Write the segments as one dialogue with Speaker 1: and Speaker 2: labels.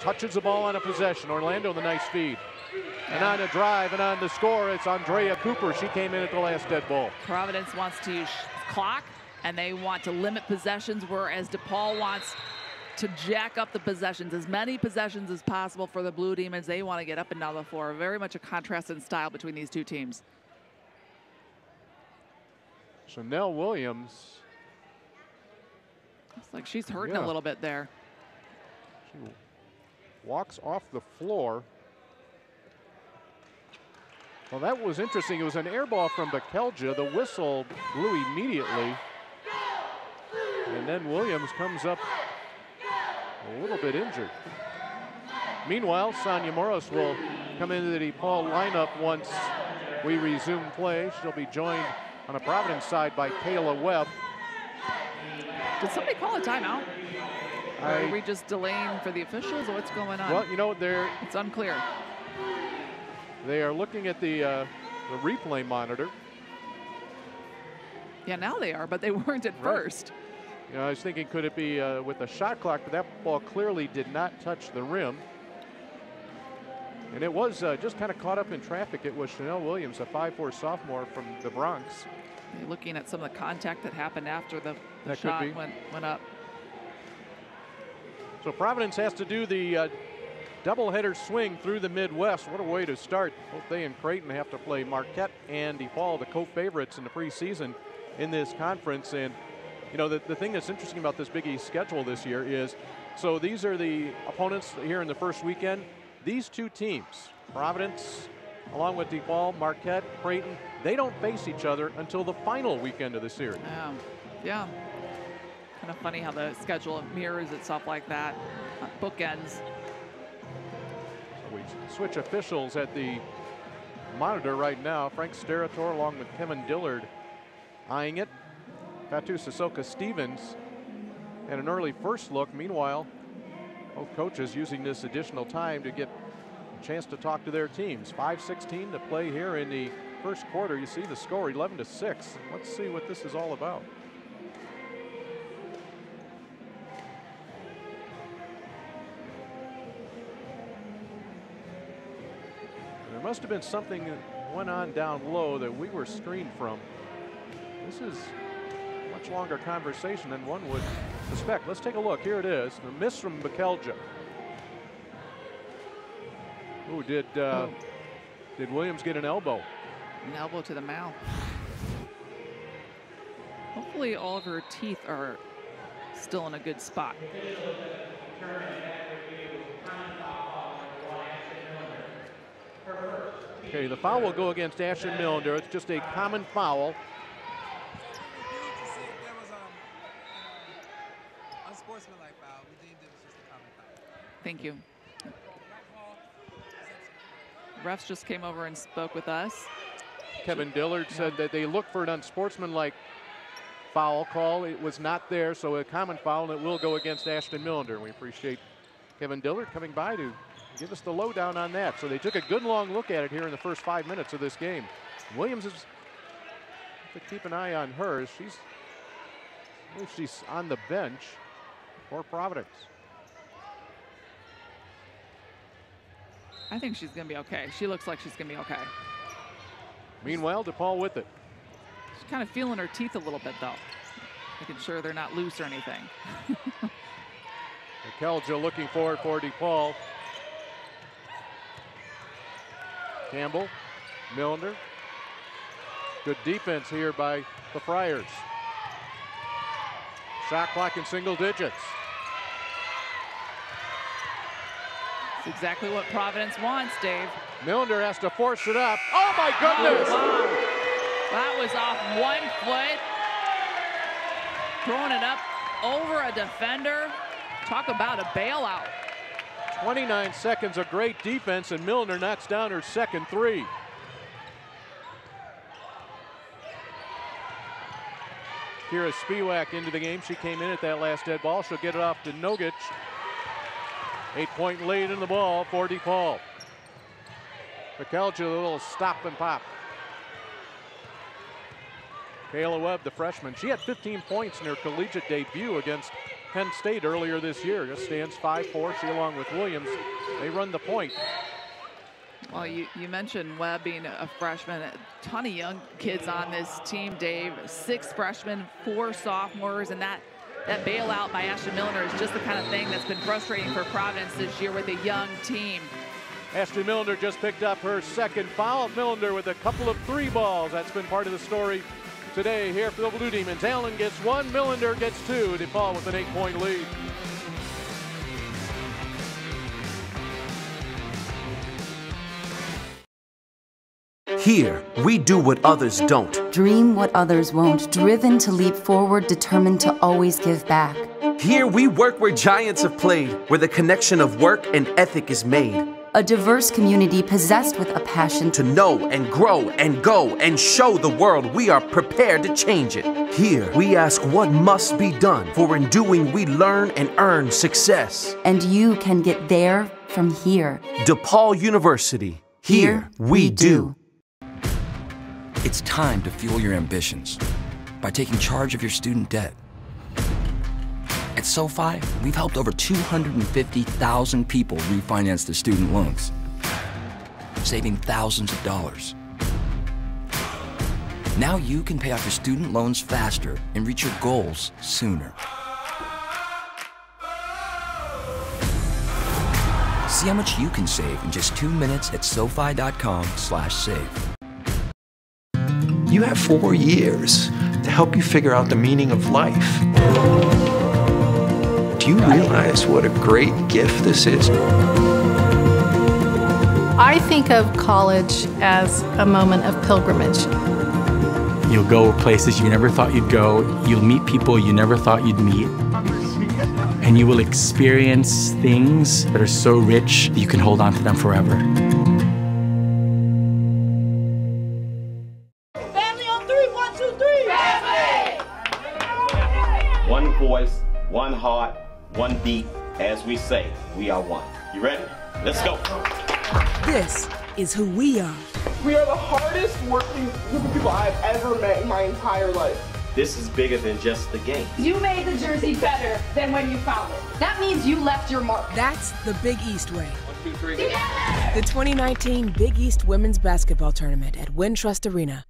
Speaker 1: touches the ball on a possession. Orlando, the nice feed. And on the drive and on the score, it's Andrea Cooper. She came in at the last dead ball.
Speaker 2: Providence wants to use clock, and they want to limit possessions, whereas DePaul wants to jack up the possessions, as many possessions as possible for the Blue Demons. They want to get up and down the floor. Very much a contrast in style between these two teams.
Speaker 1: Chanel Williams.
Speaker 2: Looks like she's hurting a little bit there.
Speaker 1: She walks off the floor. Well, that was interesting. It was an air ball from Bekelja. The whistle blew immediately. And then Williams comes up a little bit injured. Meanwhile, Sonia Moros will come into the DePaul lineup once we resume play. She'll be joined on the Providence side by Kayla Webb.
Speaker 2: Did somebody call a timeout? Or are we just delaying for the officials, or what's going on?
Speaker 1: Well, you know,
Speaker 2: it's unclear.
Speaker 1: They are looking at the replay monitor.
Speaker 2: Yeah, now they are, but they weren't at first.
Speaker 1: You know, I was thinking, could it be with the shot clock? But that ball clearly did not touch the rim. And it was just kind of caught up in traffic. It was Chanel Williams, a 5'4" sophomore from the Bronx.
Speaker 2: You're looking at some of the contact that happened after the shot went up.
Speaker 1: So Providence has to do the doubleheader swing through the Midwest. What a way to start. Both they and Creighton have to play Marquette and DePaul, the co-favorites in the preseason in this conference. And you know, the thing that's interesting about this Big East schedule this year is, so these are the opponents here in the first weekend. These two teams, Providence, along with DePaul, Marquette, Creighton, they don't face each other until the final weekend of the series.
Speaker 2: Yeah. Kind of funny how the schedule mirrors itself like that. Bookends.
Speaker 1: So we switch officials at the monitor right now. Frank Sterator along with Kevin Dillard eyeing it. Fatu Sissoko Stevens and an early first look. Meanwhile, both coaches using this additional time to get a chance to talk to their teams. 5:16 to play here in the first quarter. You see the score, 11-6. Let's see what this is all about. There must have been something that went on down low that we were screened from. This is a much longer conversation than one would suspect. Let's take a look. Here it is. The miss from Bekelja. Ooh, did Williams get an elbow?
Speaker 2: An elbow to the mouth. Hopefully all of her teeth are still in a good spot.
Speaker 1: Okay, the foul will go against Ashton Millender. It's just a common foul.
Speaker 2: Thank you. Refs just came over and spoke with us.
Speaker 1: Kevin Dillard said that they looked for an unsportsmanlike foul call. It was not there, so a common foul, and it will go against Ashton Millender. We appreciate Kevin Dillard coming by to give us the lowdown on that. So they took a good long look at it here in the first 5 minutes of this game. Williams is to keep an eye on her. She's on the bench for Providence.
Speaker 2: I think she's going to be okay. She looks like she's going to be okay.
Speaker 1: Meanwhile, DePaul with it.
Speaker 2: She's kind of feeling her teeth a little bit, though, making sure they're not loose or anything.
Speaker 1: Bekelja looking for it for DePaul. Campbell, Milner. Good defense here by the Friars. Shot clock in single digits.
Speaker 2: It's exactly what Providence wants, Dave.
Speaker 1: Milner has to force it up. Oh my goodness!
Speaker 2: Oh, wow. That was off 1 foot. Throwing it up over a defender. Talk about a bailout.
Speaker 1: 29 seconds of great defense, and Milner knocks down her second three. Kira Spiewak into the game. She came in at that last dead ball. She'll get it off to Nogic. 8-point lead in the ball for DePaul. Bekelja, a little stop and pop. Kayla Webb, the freshman, she had 15 points in her collegiate debut against Penn State earlier this year. Just stands 5'4", she along with Williams. They run the point.
Speaker 2: Well, you mentioned Webb being a freshman. A ton of young kids on this team, Dave. 6 freshmen, 4 sophomores, and that bailout by Ashton Millender is just the kind of thing that's been frustrating for Providence this year with a young team.
Speaker 1: Ashton Millender just picked up her second foul. Millender with a couple of 3 balls. That's been part of the story today here for the Blue Demons. Allen gets 1, Millender gets 2. DePaul with an 8-point lead.
Speaker 3: Here, we do what others don't.
Speaker 4: Dream what others won't. Driven to leap forward, determined to always give back.
Speaker 3: Here, we work where giants have played, where the connection of work and ethic is made.
Speaker 4: A diverse community possessed with a passion
Speaker 3: To know and grow and go and show the world we are prepared to change it. Here, we ask what must be done, for in doing we learn and earn success.
Speaker 4: And you can get there from here.
Speaker 3: DePaul University. Here, we do.
Speaker 5: It's time to fuel your ambitions by taking charge of your student debt. At SoFi, we've helped over 250,000 people refinance their student loans, saving thousands of dollars. Now you can pay off your student loans faster and reach your goals sooner. See how much you can save in just 2 minutes at SoFi.com/save.
Speaker 6: You have 4 years to help you figure out the meaning of life. Do you realize what a great gift this is?
Speaker 7: I think of college as a moment of pilgrimage.
Speaker 8: You'll go places you never thought you'd go. You'll meet people you never thought you'd meet. And you will experience things that are so rich that you can hold on to them forever.
Speaker 9: One voice, one heart, one beat. As we say, we are one. You ready? Let's go.
Speaker 10: This is who we are.
Speaker 11: We are the hardest working group of people I've ever met in my entire life.
Speaker 9: This is bigger than just the game.
Speaker 12: You made the jersey better than when you found it. That means you left your mark.
Speaker 10: That's the Big East way.
Speaker 9: 1, 2, 3.
Speaker 12: Together!
Speaker 10: The 2019 Big East Women's Basketball Tournament at Wintrust Arena.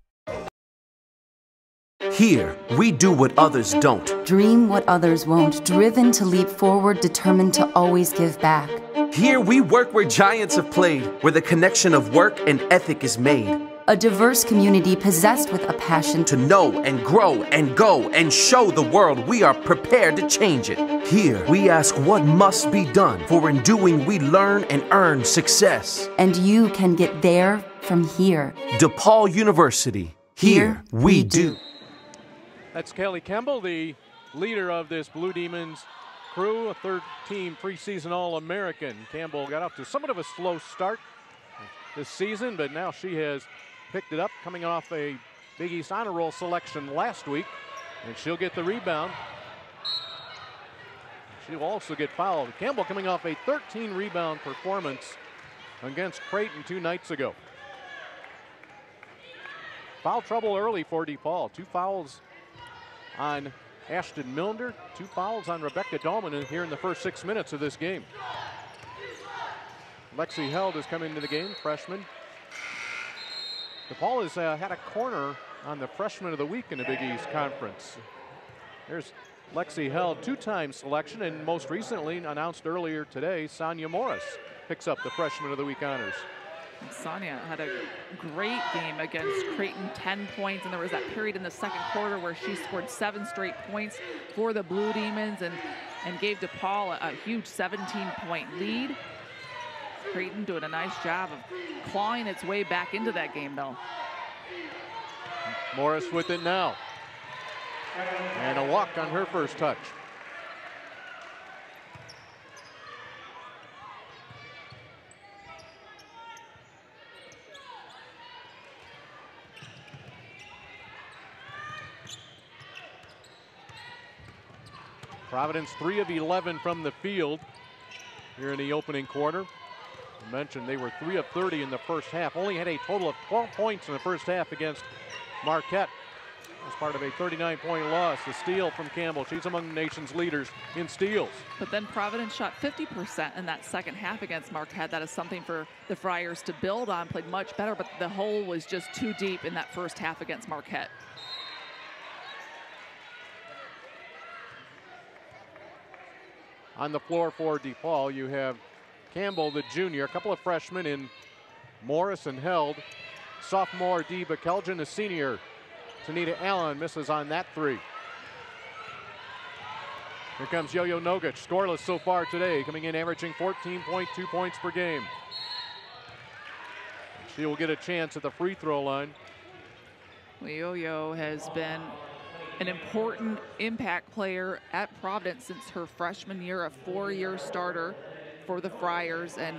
Speaker 3: Here, we do what others don't.
Speaker 4: Dream what others won't. Driven to leap forward, determined to always give back.
Speaker 3: Here, we work where giants have played, where the connection of work and ethic is made.
Speaker 4: A diverse community possessed with a passion
Speaker 3: To know and grow and go and show the world we are prepared to change it. Here, we ask what must be done, for in doing we learn and earn success.
Speaker 4: And you can get there from here.
Speaker 3: DePaul University. Here, we do.
Speaker 1: That's Kelly Campbell, the leader of this Blue Demons crew, a third-team preseason All-American. Campbell got off to somewhat of a slow start this season, but now she has picked it up, coming off a Big East Honor Roll selection last week, and she'll get the rebound. She'll also get fouled. Campbell coming off a 13-rebound performance against Creighton 2 nights ago. Foul trouble early for DePaul. 2 fouls on Ashton Millender, 2 fouls on Rebecca Dahlman here in the first 6 minutes of this game. Lexi Held has come into the game, freshman. DePaul has had a corner on the Freshman of the Week in the Big East Conference. There's Lexi Held, 2-time selection, and most recently announced earlier today, Sonia Morris picks up the Freshman of the Week honors.
Speaker 2: Sonia had a great game against Creighton, 10 points, and there was that period in the second quarter where she scored 7 straight points for the Blue Demons and gave DePaul a huge 17-point lead. Creighton doing a nice job of clawing its way back into that game, though.
Speaker 1: Morris with it now. And a walk on her first touch. Providence 3 of 11 from the field here in the opening quarter. I mentioned they were 3 of 30 in the first half. Only had a total of 12 points in the first half against Marquette. as part of a 39-point loss. The steal from Campbell. She's among the nation's leaders in steals.
Speaker 2: But then Providence shot 50% in that second half against Marquette. That is something for the Friars to build on. Played much better, but the hole was just too deep in that first half against Marquette.
Speaker 1: On the floor for DePaul, you have Campbell, the junior, a couple of freshmen in Morris and Held. Sophomore Dee Bekeljan, a senior. Tanita Allen misses on that three. Here comes Yo-Yo Nogic, scoreless so far today, coming in averaging 14.2 points per game. She will get a chance at the free throw line.
Speaker 2: Yo-Yo has been an important impact player at Providence since her freshman year, a 4-year starter for the Friars. And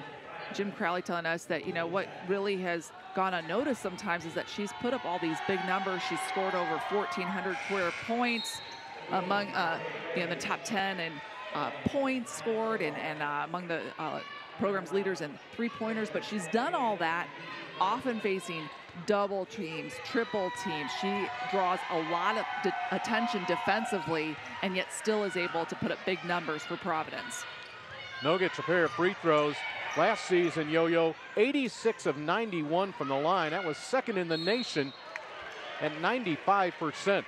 Speaker 2: Jim Crowley telling us that, you know, what really has gone unnoticed sometimes is that she's put up all these big numbers. She's scored over 1,400 career points, among the top 10 in points scored, and among the program's leaders in three-pointers. But she's done all that, often facing double teams, triple teams. She draws a lot of attention defensively, and yet still is able to put up big numbers for Providence.
Speaker 1: Nogic a pair of free throws. Last season, Yo-Yo 86 of 91 from the line. That was second in the nation at 95%.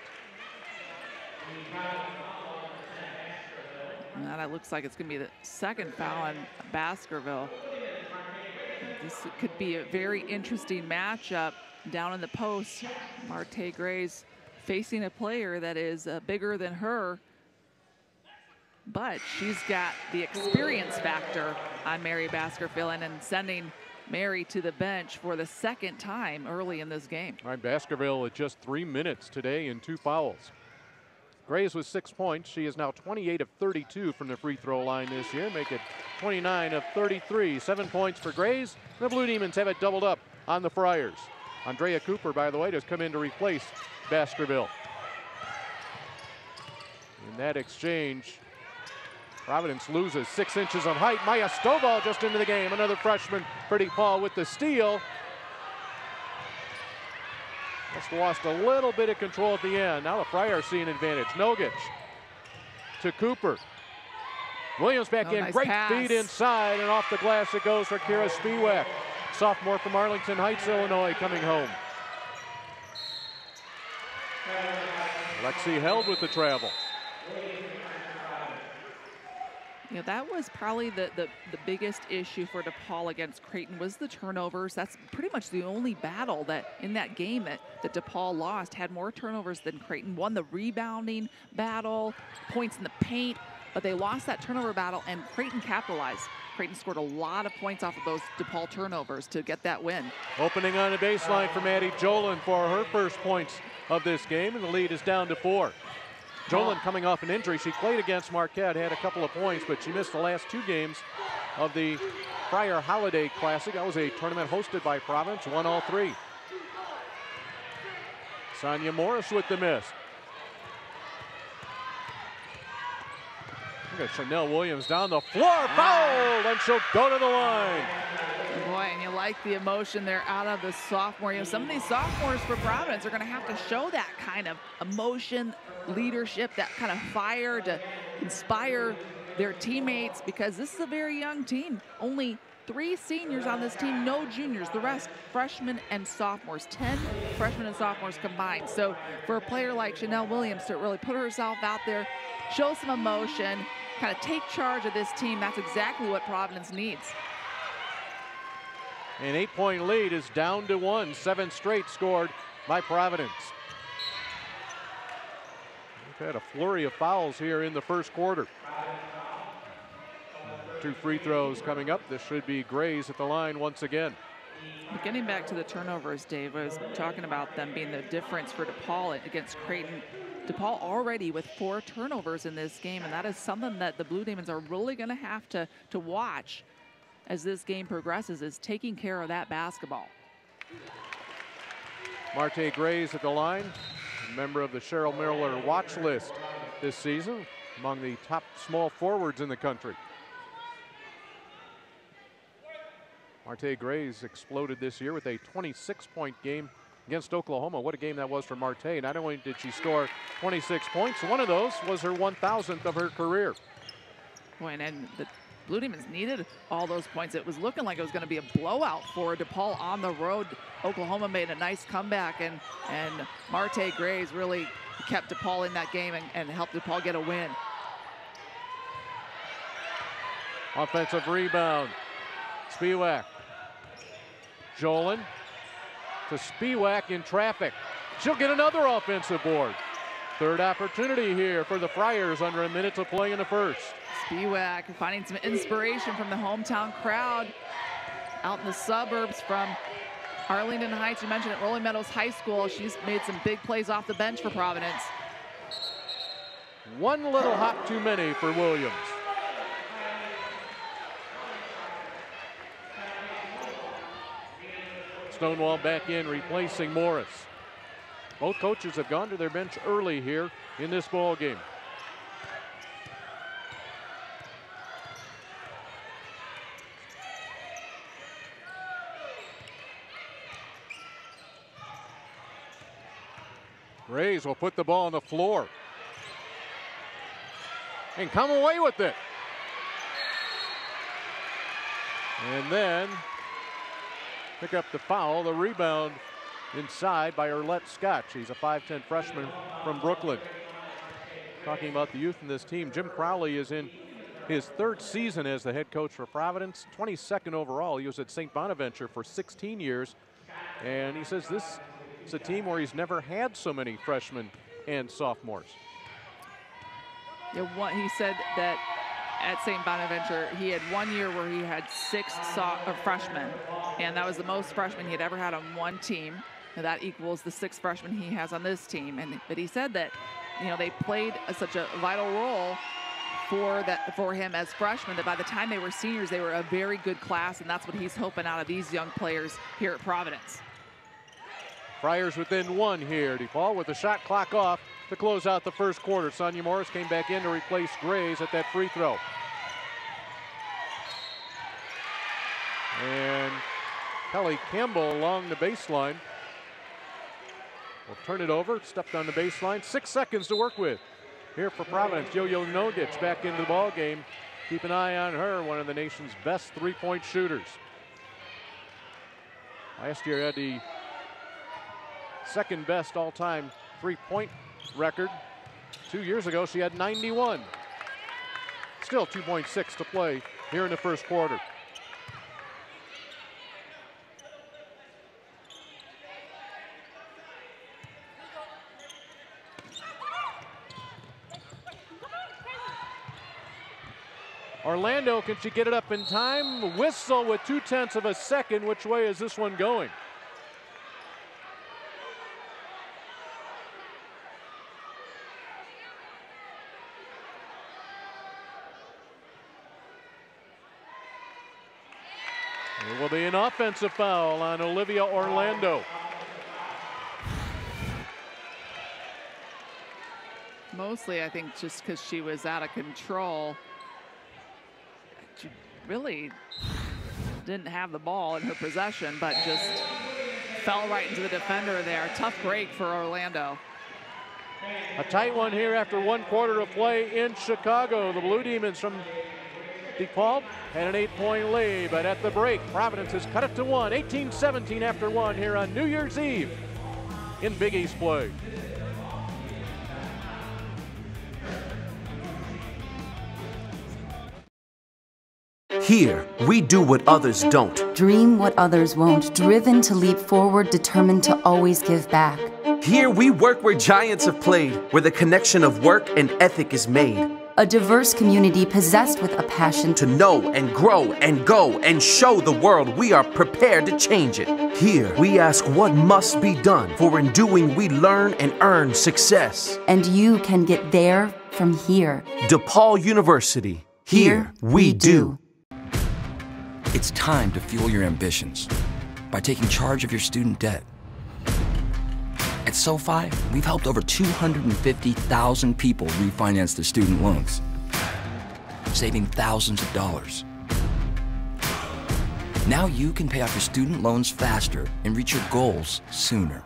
Speaker 2: Now that looks like it's going to be the second foul on Baskerville. This could be a very interesting matchup down in the post. Marte Gray's facing a player that is bigger than her, but she's got the experience factor on Mary Baskerville and sending Mary to the bench for the second time early in this game.
Speaker 1: All right, Baskerville at just 3 minutes today and 2 fouls. Grays with 6 points. She is now 28 of 32 from the free throw line this year, make it 29 of 33. 7 points for Grays. The Blue Demons have it doubled up on the Friars. Andrea Cooper, by the way, just come in to replace Baskerville. In that exchange, Providence loses 6 inches of height. Maya Stovall just into the game. Another freshman for DePaul with the steal. Just lost a little bit of control at the end. Now the Friars see an advantage. Nogic to Cooper. Williams back in.
Speaker 2: Nice
Speaker 1: Great
Speaker 2: pass.
Speaker 1: feed inside, and off the glass it goes for Kira Spiewak. Sophomore from Arlington Heights, Illinois, coming home. Lexi Held with the travel.
Speaker 2: You know, that was probably the biggest issue for DePaul against Creighton was the turnovers. That's pretty much the only battle that in that game that DePaul lost. Had more turnovers than Creighton. Won the rebounding battle, points in the paint, but they lost that turnover battle, and Creighton capitalized. Creighton scored a lot of points off of those DePaul turnovers to get that win.
Speaker 1: Opening on the baseline for Maddie Jolin for her first points of this game, and the lead is down to 4. Jolin coming off an injury. She played against Marquette, had a couple of points, but she missed the last 2 games of the Friar Holiday Classic. That was a tournament hosted by Providence, won all 3. Sonia Morris with the miss. Look at Chanel Williams down the floor, foul, and she'll go to the line.
Speaker 2: Boy, and you like the emotion there out of the sophomore. You know, some of these sophomores for Providence are going to have to show that kind of emotion, leadership, that kind of fire to inspire their teammates, because this is a very young team. Only 3 seniors on this team, no juniors. The rest, freshmen and sophomores. 10 freshmen and sophomores combined. So for a player like Chanel Williams to really put herself out there, show some emotion, kind of take charge of this team, that's exactly what Providence needs.
Speaker 1: An 8-point lead is down to 1. 7 straight scored by Providence. We've had a flurry of fouls here in the first quarter. 2 free throws coming up. This should be Grays at the line once again.
Speaker 2: Getting back to the turnovers, Dave, I was talking about them being the difference for DePaul against Creighton. DePaul already with 4 turnovers in this game, and that is something that the Blue Demons are really going to have to watch as this game progresses, is taking care of that basketball.
Speaker 1: Marte Grays at the line, a member of the Cheryl Miller watch list this season, among the top small forwards in the country. Marte Grays exploded this year with a 26-point game against Oklahoma. What a game that was for Marte. Not only did she score 26 points, one of those was her 1,000th of her career.
Speaker 2: Boy, and the Blue Demons needed all those points. It was looking like it was going to be a blowout for DePaul on the road. Oklahoma made a nice comeback, and Marte Graves really kept DePaul in that game and helped DePaul get a win.
Speaker 1: Offensive rebound. Spiewak. Jolin to Spiewak in traffic. She'll get another offensive board. Third opportunity here for the Friars under a minute to play in the first.
Speaker 2: Spiewak finding some inspiration from the hometown crowd out in the suburbs from Arlington Heights. You mentioned at Rolling Meadows High School. She's made some big plays off the bench for Providence.
Speaker 1: One little hop too many for Williams. Stonewall back in, replacing Morris. Both coaches have gone to their bench early here in this ball game. Graves will put the ball on the floor and come away with it. And then pick up the foul, the rebound inside by Arlette Scott. She's a 5'10" freshman from Brooklyn. Talking about the youth in this team, Jim Crowley is in his third season as the head coach for Providence, 22nd overall. He was at St. Bonaventure for 16 years. And he says this is a team where he's never had so many freshmen and sophomores.
Speaker 2: Yeah, he said that at St. Bonaventure, he had 1 year where he had 6 freshmen, and that was the most freshmen he had ever had on one team. And that equals the 6 freshmen he has on this team. But he said that, you know, they played such a vital role for him as freshmen that by the time they were seniors, they were a very good class, and that's what he's hoping out of these young players here at Providence.
Speaker 1: Friars within 1 here. DePaul with the shot clock off to close out the first quarter. Sonia Morris came back in to replace Graves at that free throw. And Kelly Campbell along the baseline will turn it over, stepped on the baseline. 6 seconds to work with here for Providence. Yo-Yo Nodic back into the ball game. Keep an eye on her, one of the nation's best three-point shooters. Last year had the second best all-time three-point record. 2 years ago, she had 91. Still 2.6 to play here in the first quarter. Orlando, can she get it up in time? Whistle with 0.2 of a second. Which way is this one going? It will be an offensive foul on Olivia Orlando.
Speaker 2: Mostly, I think, just because she was out of control. She really didn't have the ball in her possession, but just fell right into the defender there. Tough break for Orlando.
Speaker 1: A tight one here after 1 quarter of play in Chicago. The Blue Demons from DePaul had an 8-point lead, but at the break, Providence has cut it to 1. 18-17 after 1 here on New Year's Eve in Big East play.
Speaker 3: Here, we do what others don't.
Speaker 4: Dream what others won't. Driven to leap forward, determined to always give back.
Speaker 3: Here, we work where giants have played, where the connection of work and ethic is made.
Speaker 4: A diverse community possessed with a passion
Speaker 3: to know and grow and go and show the world we are prepared to change it. Here, we ask what must be done, for in doing we learn and earn success.
Speaker 4: And you can get there from here.
Speaker 3: DePaul University. Here we do.
Speaker 5: It's time to fuel your ambitions by taking charge of your student debt. At SoFi, we've helped over 250,000 people refinance their student loans, saving thousands of dollars. Now you can pay off your student loans faster and reach your goals sooner.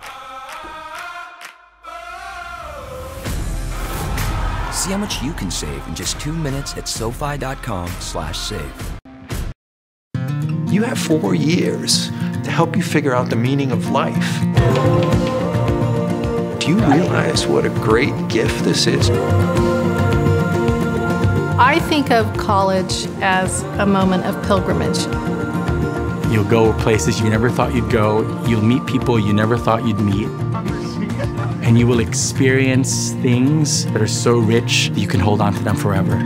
Speaker 5: See how much you can save in just 2 minutes at SoFi.com/save.
Speaker 6: You have 4 years to help you figure out the meaning of life. Do you realize what a great gift this is?
Speaker 7: I think of college as a moment of pilgrimage.
Speaker 8: You'll go places you never thought you'd go. You'll meet people you never thought you'd meet. And you will experience things that are so rich that you can hold on to them forever.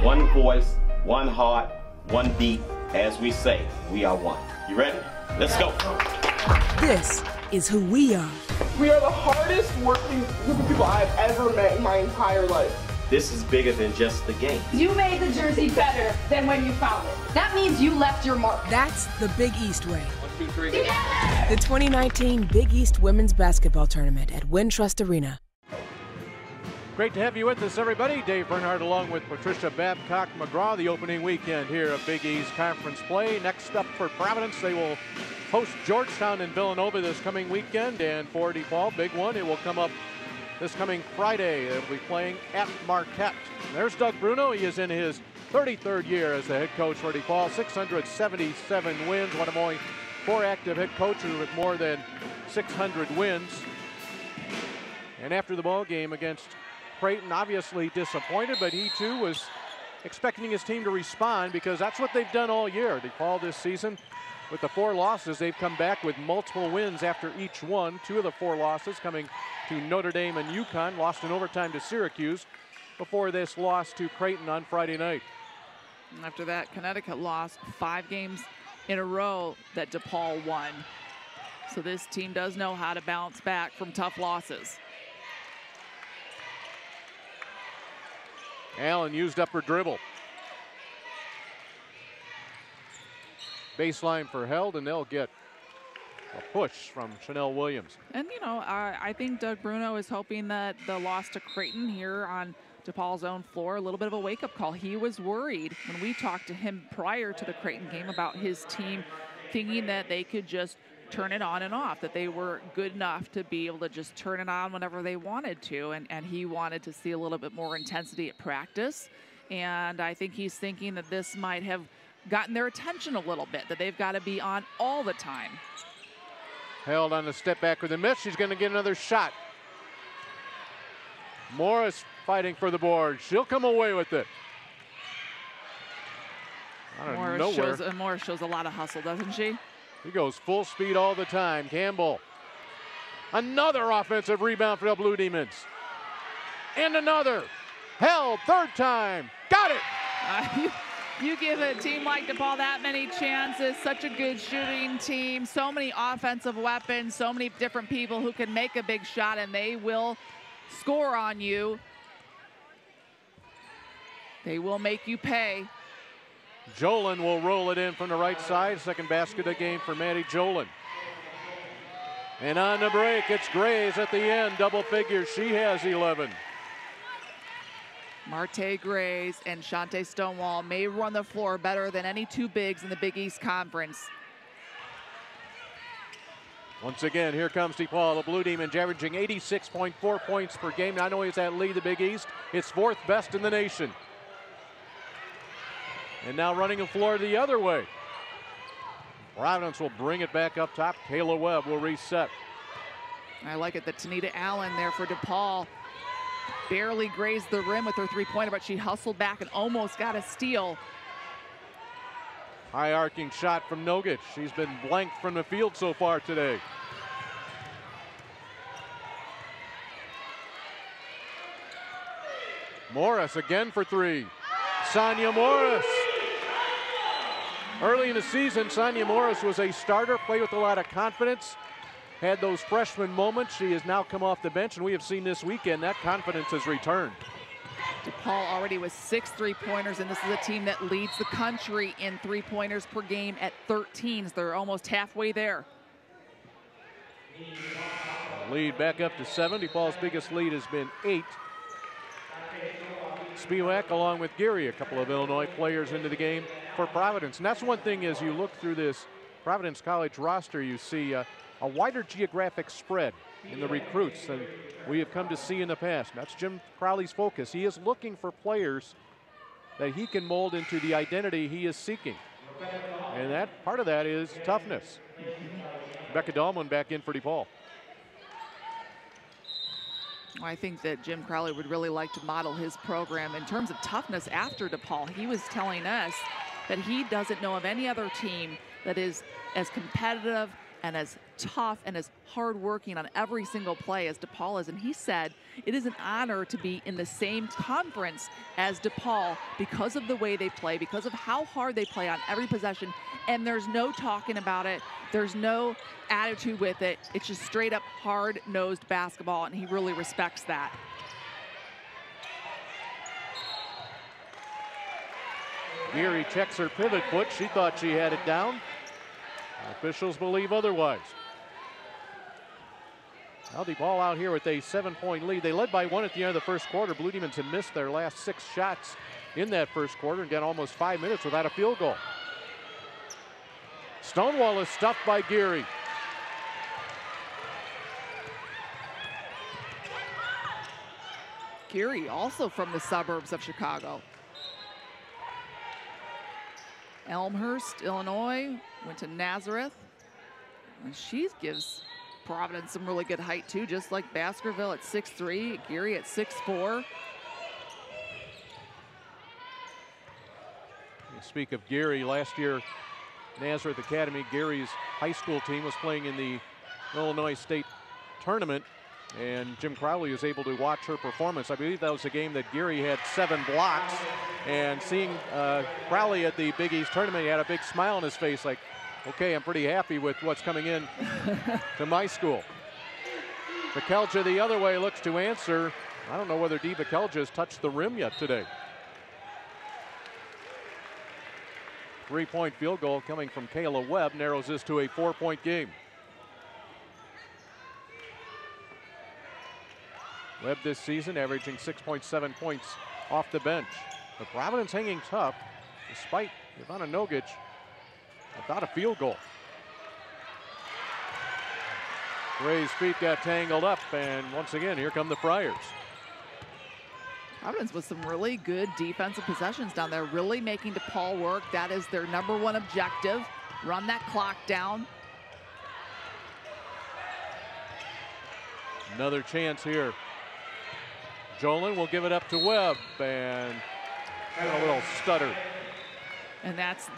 Speaker 9: One voice, one heart, one beat. As we say, we are one. You ready? Let's go.
Speaker 10: This is who we are.
Speaker 11: We are the hardest working group of people I've ever met in my entire life.
Speaker 9: This is bigger than just the game.
Speaker 12: You made the jersey better than when you found it. That means you left your mark.
Speaker 10: That's the Big East way.
Speaker 9: 1, 2, 3.
Speaker 12: Together!
Speaker 10: The 2019 Big East Women's Basketball Tournament at Wintrust Arena.
Speaker 1: Great to have you with us, everybody. Dave Bernhardt along with Patricia Babcock-McGraw. The opening weekend here of Big East Conference play. Next up for Providence, they will host Georgetown and Villanova this coming weekend. And for DePaul, big one, it will come up this coming Friday. They'll be playing at Marquette. There's Doug Bruno. He is in his 33rd year as the head coach for DePaul. 677 wins, one of only 4 active head coaches with more than 600 wins. And after the ball game against Creighton, obviously disappointed, but he too was expecting his team to respond because that's what they've done all year. DePaul this season, with the 4 losses, they've come back with multiple wins after each one. 2 of the 4 losses coming to Notre Dame and UConn, lost in overtime to Syracuse before this loss to Creighton on Friday night.
Speaker 2: After that, Connecticut lost 5 games in a row that DePaul won. So this team does know how to bounce back from tough losses.
Speaker 1: Allen used up her dribble. Baseline for Held, and they'll get a push from Chanel Williams.
Speaker 2: And, you know, I think Doug Bruno is hoping that the loss to Creighton here on DePaul's own floor, a little bit of a wake-up call. He was worried when we talked to him prior to the Creighton game about his team thinking that they could just turn it on and off, that they were good enough to be able to just turn it on whenever they wanted to. And he wanted to see a little bit more intensity at practice. And I think he's thinking that this might have gotten their attention a little bit, that they've got to be on all the time.
Speaker 1: Held on the step back with a miss. She's going to get another shot. Morris fighting for the board. She'll come away with it.
Speaker 2: Morris shows a lot of hustle, doesn't she?
Speaker 1: He goes full speed all the time. Campbell. Another offensive rebound for the Blue Demons. And another. Held, 3rd time. Got it.
Speaker 2: You give a team like DePaul that many chances, such a good shooting team, so many offensive weapons, so many different people who can make a big shot, and they will score on you. They will make you pay.
Speaker 1: Jolin will roll it in from the right side. Second basket of the game for Maddie Jolin. And on the break, it's Grays at the end. Double figures. She has 11.
Speaker 2: Marte Grays and Shante Stonewall may run the floor better than any 2 bigs in the Big East Conference.
Speaker 1: Once again, here comes DePaul. The Blue Demons averaging 86.4 points per game. Not only is that lead the Big East, it's 4th best in the nation. And now running the floor the other way. Providence will bring it back up top. Kayla Webb will reset.
Speaker 2: I like it that Tanita Allen there for DePaul barely grazed the rim with her 3-pointer, but she hustled back and almost got a steal.
Speaker 1: High arcing shot from Nogic. She's been blanked from the field so far today. Morris again for 3. Sonia Morris. Early in the season, Sonia Morris was a starter, played with a lot of confidence, had those freshman moments. She has now come off the bench, and we have seen this weekend that confidence has returned.
Speaker 2: DePaul already with 6 3-pointers, and this is a team that leads the country in 3-pointers per game at 13. So they're almost halfway there.
Speaker 1: Lead back up to 7. DePaul's biggest lead has been 8. Spiewak along with Geary, a couple of Illinois players into the game for Providence. And that's one thing as you look through this Providence College roster, you see a wider geographic spread in the recruits than we have come to see in the past. And that's Jim Crowley's focus. He is looking for players that he can mold into the identity he is seeking. And that part of that is toughness. Becca Dahlman back in for DePaul.
Speaker 2: I think that Jim Crowley would really like to model his program in terms of toughness after DePaul. He was telling us that he doesn't know of any other team that is as competitive and as tough and as hardworking on every single play as DePaul is. And he said it is an honor to be in the same conference as DePaul because of the way they play, because of how hard they play on every possession. And there's no talking about it. There's no attitude with it. It's just straight up hard-nosed basketball, and he really respects that.
Speaker 1: Geary checks her pivot foot. She thought she had it down. Officials believe otherwise. Now DePaul out here with a 7-point lead. They led by 1 at the end of the first quarter. Blue Demons had missed their last 6 shots in that first quarter and got almost 5 minutes without a field goal. Stonewall is stuffed by Geary.
Speaker 2: Geary also from the suburbs of Chicago. Elmhurst, Illinois, went to Nazareth. And she gives Providence some really good height too, just like Baskerville at 6'3", Geary at 6'4".
Speaker 1: You speak of Geary, last year Nazareth Academy, Gary's high school team was playing in the Illinois State Tournament, and Jim Crowley was able to watch her performance. I believe that was a game that Geary had 7 blocks, and seeing Crowley at the Big East Tournament, he had a big smile on his face like, okay, I'm pretty happy with what's coming in to my school. Bekelja the other way looks to answer. I don't know whether Dee Bekelja has touched the rim yet today. 3-point field goal coming from Kayla Webb narrows this to a 4-point game. Webb this season averaging 6.7 points off the bench. But Providence hanging tough despite Ivana Nogic without a field goal. Gray's feet got tangled up, and once again, here come the Friars.
Speaker 2: Providence with some really good defensive possessions down there, really making DePaul work. That is their #1 objective. Run that clock down.
Speaker 1: Another chance here. Jolin will give it up to Webb, and a little stutter.
Speaker 2: And that's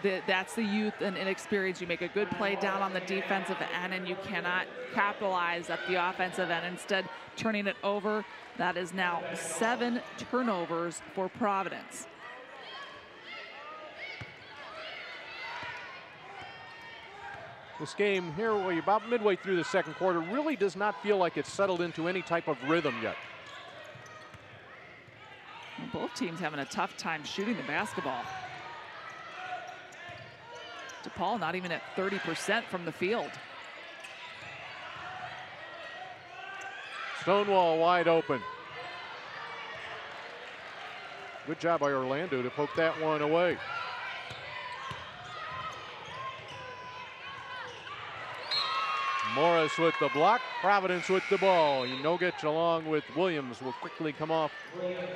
Speaker 2: the youth and inexperience. You make a good play down on the defensive end, and you cannot capitalize at the offensive end, instead turning it over. That is now 7 turnovers for Providence.
Speaker 1: This game here, we're about midway through the second quarter, really does not feel like it's settled into any type of rhythm yet.
Speaker 2: Both teams having a tough time shooting the basketball. DePaul not even at 30% from the field.
Speaker 1: Stonewall wide open. Good job by Orlando to poke that one away. Morris with the block, Providence with the ball. Nogic along with Williams will quickly come off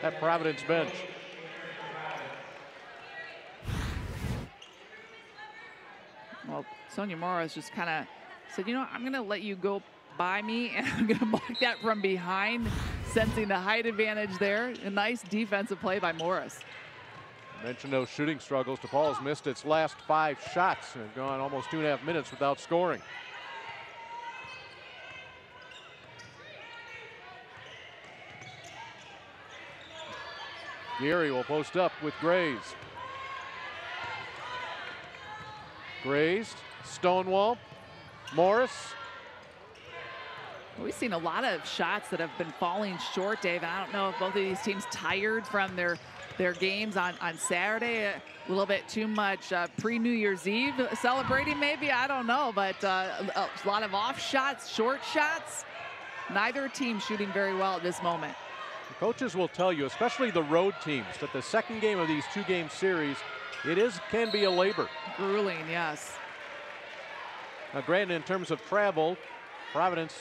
Speaker 1: that Providence bench.
Speaker 2: Well, Sonia Morris just kind of said, you know, I'm going to let you go by me, and I'm going to block that from behind, sensing the height advantage there. A nice defensive play by Morris.
Speaker 1: I mentioned those shooting struggles. DePaul has missed its last 5 shots and have gone almost 2.5 minutes without scoring. Geary will post up with Grays. Grays, Stonewall, Morris.
Speaker 2: We've seen a lot of shots that have been falling short, Dave. I don't know if both of these teams tired from their games on Saturday. A little bit too much pre-New Year's Eve celebrating, maybe. I don't know, but a lot of off shots, short shots. Neither team shooting very well at this moment.
Speaker 1: The coaches will tell you, especially the road teams, that the second game of these two-game series, can be a labor.
Speaker 2: Grueling, yes.
Speaker 1: Now, granted, in terms of travel, Providence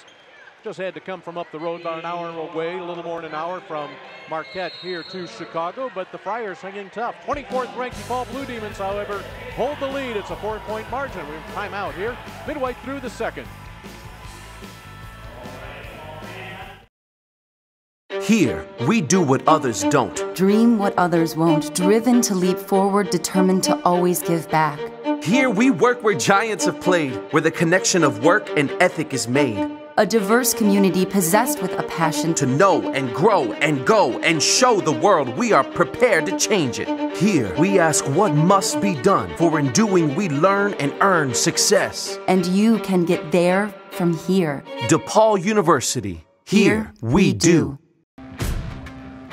Speaker 1: just had to come from up the road about an hour away, a little more than an hour from Marquette here to Chicago, but the Friars hanging tough. 24th ranked DePaul Blue Demons, however, hold the lead. It's a 4-point margin. We have timeout here, midway through the second.
Speaker 3: Here, we do what others don't.
Speaker 4: Dream what others won't, driven to leap forward, determined to always give back.
Speaker 3: Here, we work where giants have played, where the connection of work and ethic is made.
Speaker 4: A diverse community possessed with a passion
Speaker 3: to know and grow and go and show the world we are prepared to change it. Here, we ask what must be done, for in doing we learn and earn success.
Speaker 4: And you can get there from here.
Speaker 3: DePaul University. Here we do.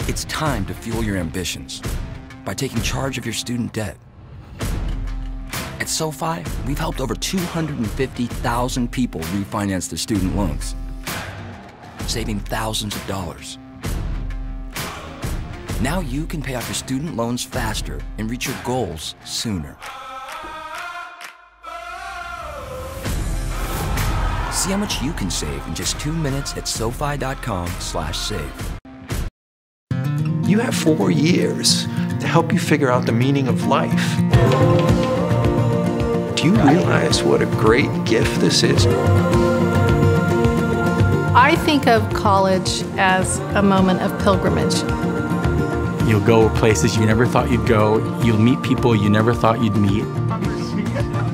Speaker 5: It's time to fuel your ambitions by taking charge of your student debt. At SoFi, we've helped over 250,000 people refinance their student loans, saving thousands of dollars. Now you can pay off your student loans faster and reach your goals sooner. See how much you can save in just 2 minutes at SoFi.com/save.
Speaker 6: You have 4 years to help you figure out the meaning of life. Do you realize what a great gift this is?
Speaker 7: I think of college as a moment of pilgrimage.
Speaker 8: You'll go places you never thought you'd go. You'll meet people you never thought you'd meet.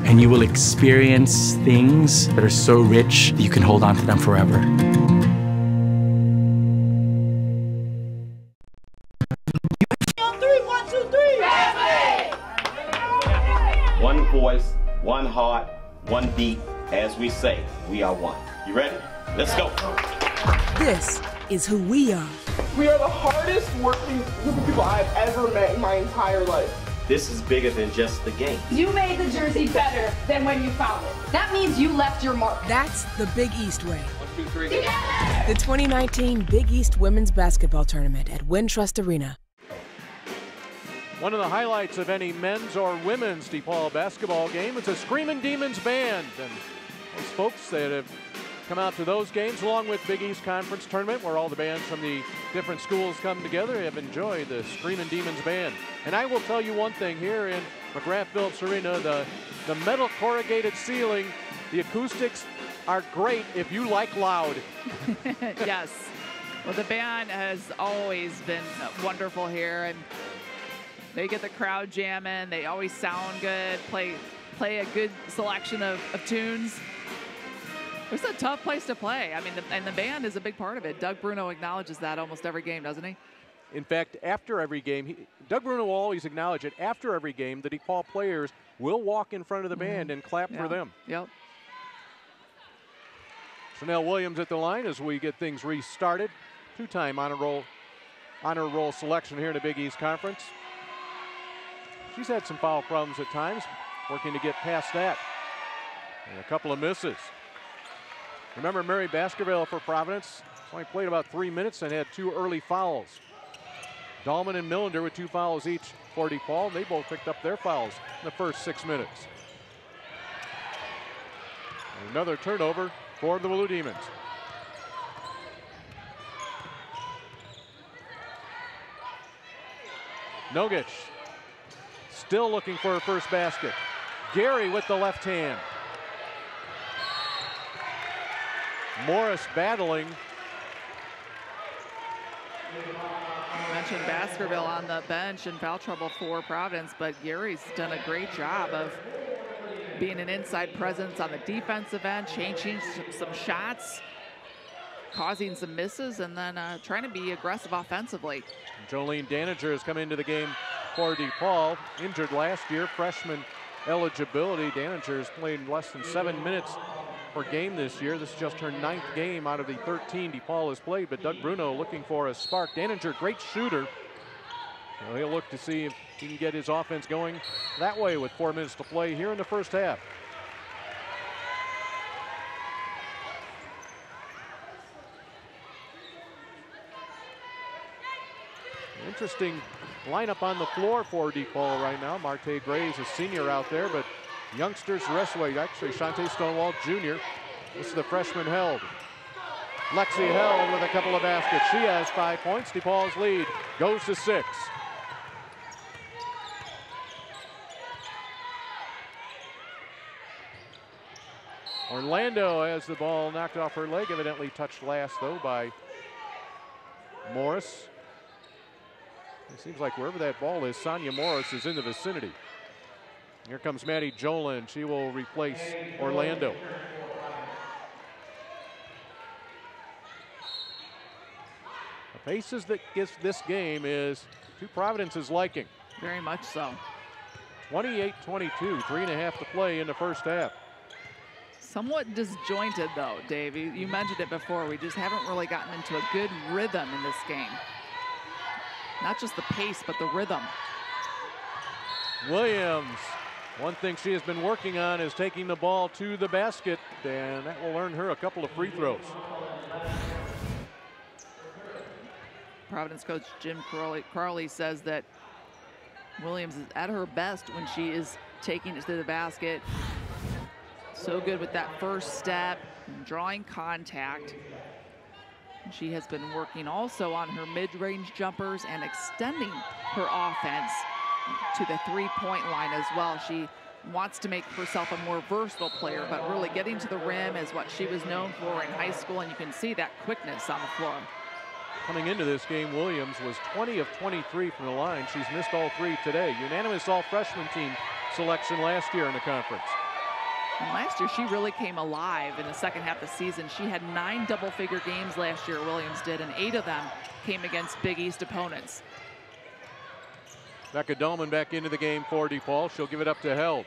Speaker 8: And you will experience things that are so rich that you can hold on to them forever.
Speaker 9: One voice, one heart, one beat. As we say, we are one. You ready? Let's go.
Speaker 10: This is who we are.
Speaker 11: We are the hardest working group of people I've ever met in my entire life.
Speaker 9: This is bigger than just the game.
Speaker 12: You made the jersey better than when you found it. That means you left your mark.
Speaker 10: That's the Big East way.
Speaker 9: 1, 2, 3.
Speaker 12: Together!
Speaker 10: The 2019 Big East Women's Basketball Tournament at Wintrust Arena.
Speaker 1: One of the highlights of any men's or women's DePaul basketball game is a Screaming Demons band. And those folks that have come out to those games, along with Big East Conference Tournament, where all the bands from the different schools come together, have enjoyed the Screaming Demons band. And I will tell you one thing, here in McGrath-Phillips Arena, the metal corrugated ceiling, the acoustics are great if you like loud.
Speaker 2: Yes. Well, the band has always been wonderful here, and they get the crowd jamming. They always sound good, play a good selection of tunes. It's a tough place to play. I mean, and the band is a big part of it. Doug Bruno acknowledges that almost every game, doesn't he?
Speaker 1: In fact, after every game, Doug Bruno will always acknowledge it. After every game, the DePaul players will walk in front of the band and clap for them.
Speaker 2: Yep.
Speaker 1: Chanel Williams at the line as we get things restarted. Two-time honor roll selection here in the Big East Conference. She's had some foul problems at times, working to get past that. And a couple of misses. Remember Mary Baskerville for Providence? Only played about 3 minutes and had 2 early fouls. Dahlman and Millender with 2 fouls each for DePaul. They both picked up their fouls in the first 6 minutes. And another turnover for the Blue Demons. Nogic still looking for her first basket. Gary with the left hand. Morris battling.
Speaker 2: You mentioned Baskerville on the bench in foul trouble for Providence, but Gary's done a great job of being an inside presence on the defensive end, changing some shots, causing some misses, and then trying to be aggressive offensively.
Speaker 1: Jolene Daniger has come into the game for DePaul, injured last year, freshman eligibility. Daniger has played less than 7 minutes per game this year. This is just her 9th game out of the 13 DePaul has played, but Doug Bruno looking for a spark. Daniger, great shooter. Well, he'll look to see if he can get his offense going that way with 4 minutes to play here in the first half. Interesting lineup on the floor for DePaul right now. Marte Gray's a senior out there, but youngsters the rest of the way. Actually, Shantae Stonewall Jr. This is the freshman Held. Lexi Held with a couple of baskets. She has 5 points. DePaul's lead goes to 6. Orlando has the ball knocked off her leg, evidently touched last though by Morris. It seems like wherever that ball is, Sonia Morris is in the vicinity. Here comes Maddie Jolin. She will replace Orlando. The paces that gives this game is to Providence's liking.
Speaker 2: Very much so.
Speaker 1: 28-22, 3.5 to play in the first half.
Speaker 2: Somewhat disjointed though, Dave. You mentioned it before. We just haven't really gotten into a good rhythm in this game. Not just the pace, but the rhythm.
Speaker 1: Williams, one thing she has been working on is taking the ball to the basket, and that will earn her a couple of free throws.
Speaker 2: Providence coach Jim Crowley says that Williams is at her best when she is taking it to the basket. So good with that first step, drawing contact. She has been working also on her mid-range jumpers and extending her offense to the three-point line as well. She wants to make herself a more versatile player, but really getting to the rim is what she was known for in high school, and you can see that quickness on the floor.
Speaker 1: Coming into this game, Williams was 20 of 23 from the line. She's missed all 3 today. Unanimous all-freshman team selection last year in the conference.
Speaker 2: And last year, she really came alive in the second half of the season. She had 9 double-figure games last year, Williams did, and 8 of them came against Big East opponents.
Speaker 1: Becca Dahlman back into the game for DePaul. She'll give it up to Held.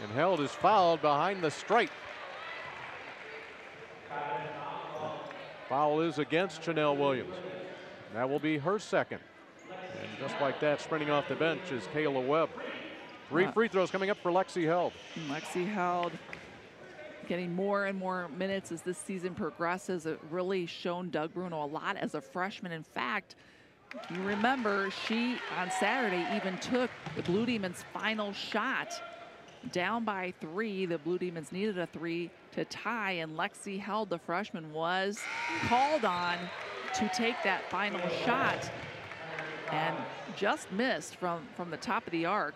Speaker 1: And Held is fouled behind the stripe. Foul is against Chanel Williams. That will be her second. And just like that, sprinting off the bench is Kayla Webb. 3 free throws coming up for Lexi Held.
Speaker 2: Lexi Held getting more and more minutes as this season progresses. It really shown Doug Bruno a lot as a freshman. In fact, you remember she on Saturday even took the Blue Demons' final shot. Down by 3, the Blue Demons needed a 3 to tie, and Lexi Held, the freshman, was called on to take that final shot and just missed from the top of the arc.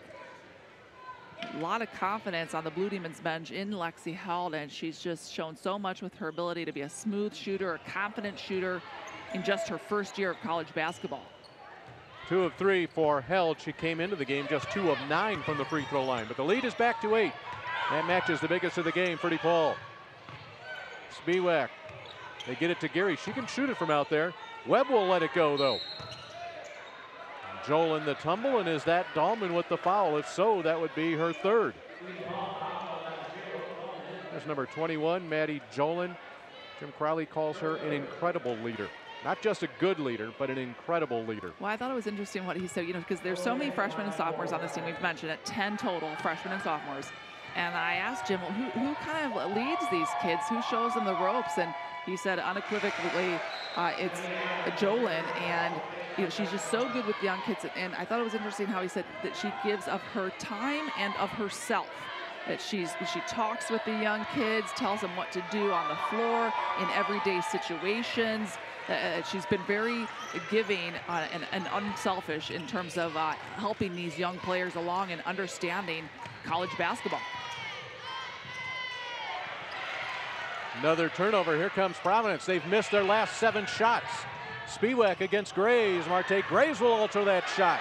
Speaker 2: A lot of confidence on the Blue Demons bench in Lexi Held, and she's just shown so much with her ability to be a smooth shooter, a confident shooter in just her first year of college basketball.
Speaker 1: 2 of 3 for Held. She came into the game just 2 of 9 from the free throw line, but the lead is back to 8. That matches the biggest of the game for DePaul. Spiewak, they get it to Geary. She can shoot it from out there. Webb will let it go though. Jolin the tumble, and is that Dahlman with the foul? If so, that would be her 3rd. There's number 21, Maddie Jolin. Jim Crowley calls her an incredible leader. Not just a good leader, but an incredible leader.
Speaker 2: Well, I thought it was interesting what he said, you know, because there's so many freshmen and sophomores on this team. We've mentioned it, 10 total freshmen and sophomores. And I asked Jim, well, who kind of leads these kids? Who shows them the ropes? And he said unequivocally, it's Jolin. And you know, she's just so good with young kids. And I thought it was interesting how he said that she gives of her time and of herself. That she talks with the young kids, tells them what to do on the floor in everyday situations. She's been very giving and unselfish in terms of helping these young players along and understanding college basketball.
Speaker 1: Another turnover. Here comes Providence. They've missed their last 7 shots. Spiewak against Grays. Marte Grays will alter that shot.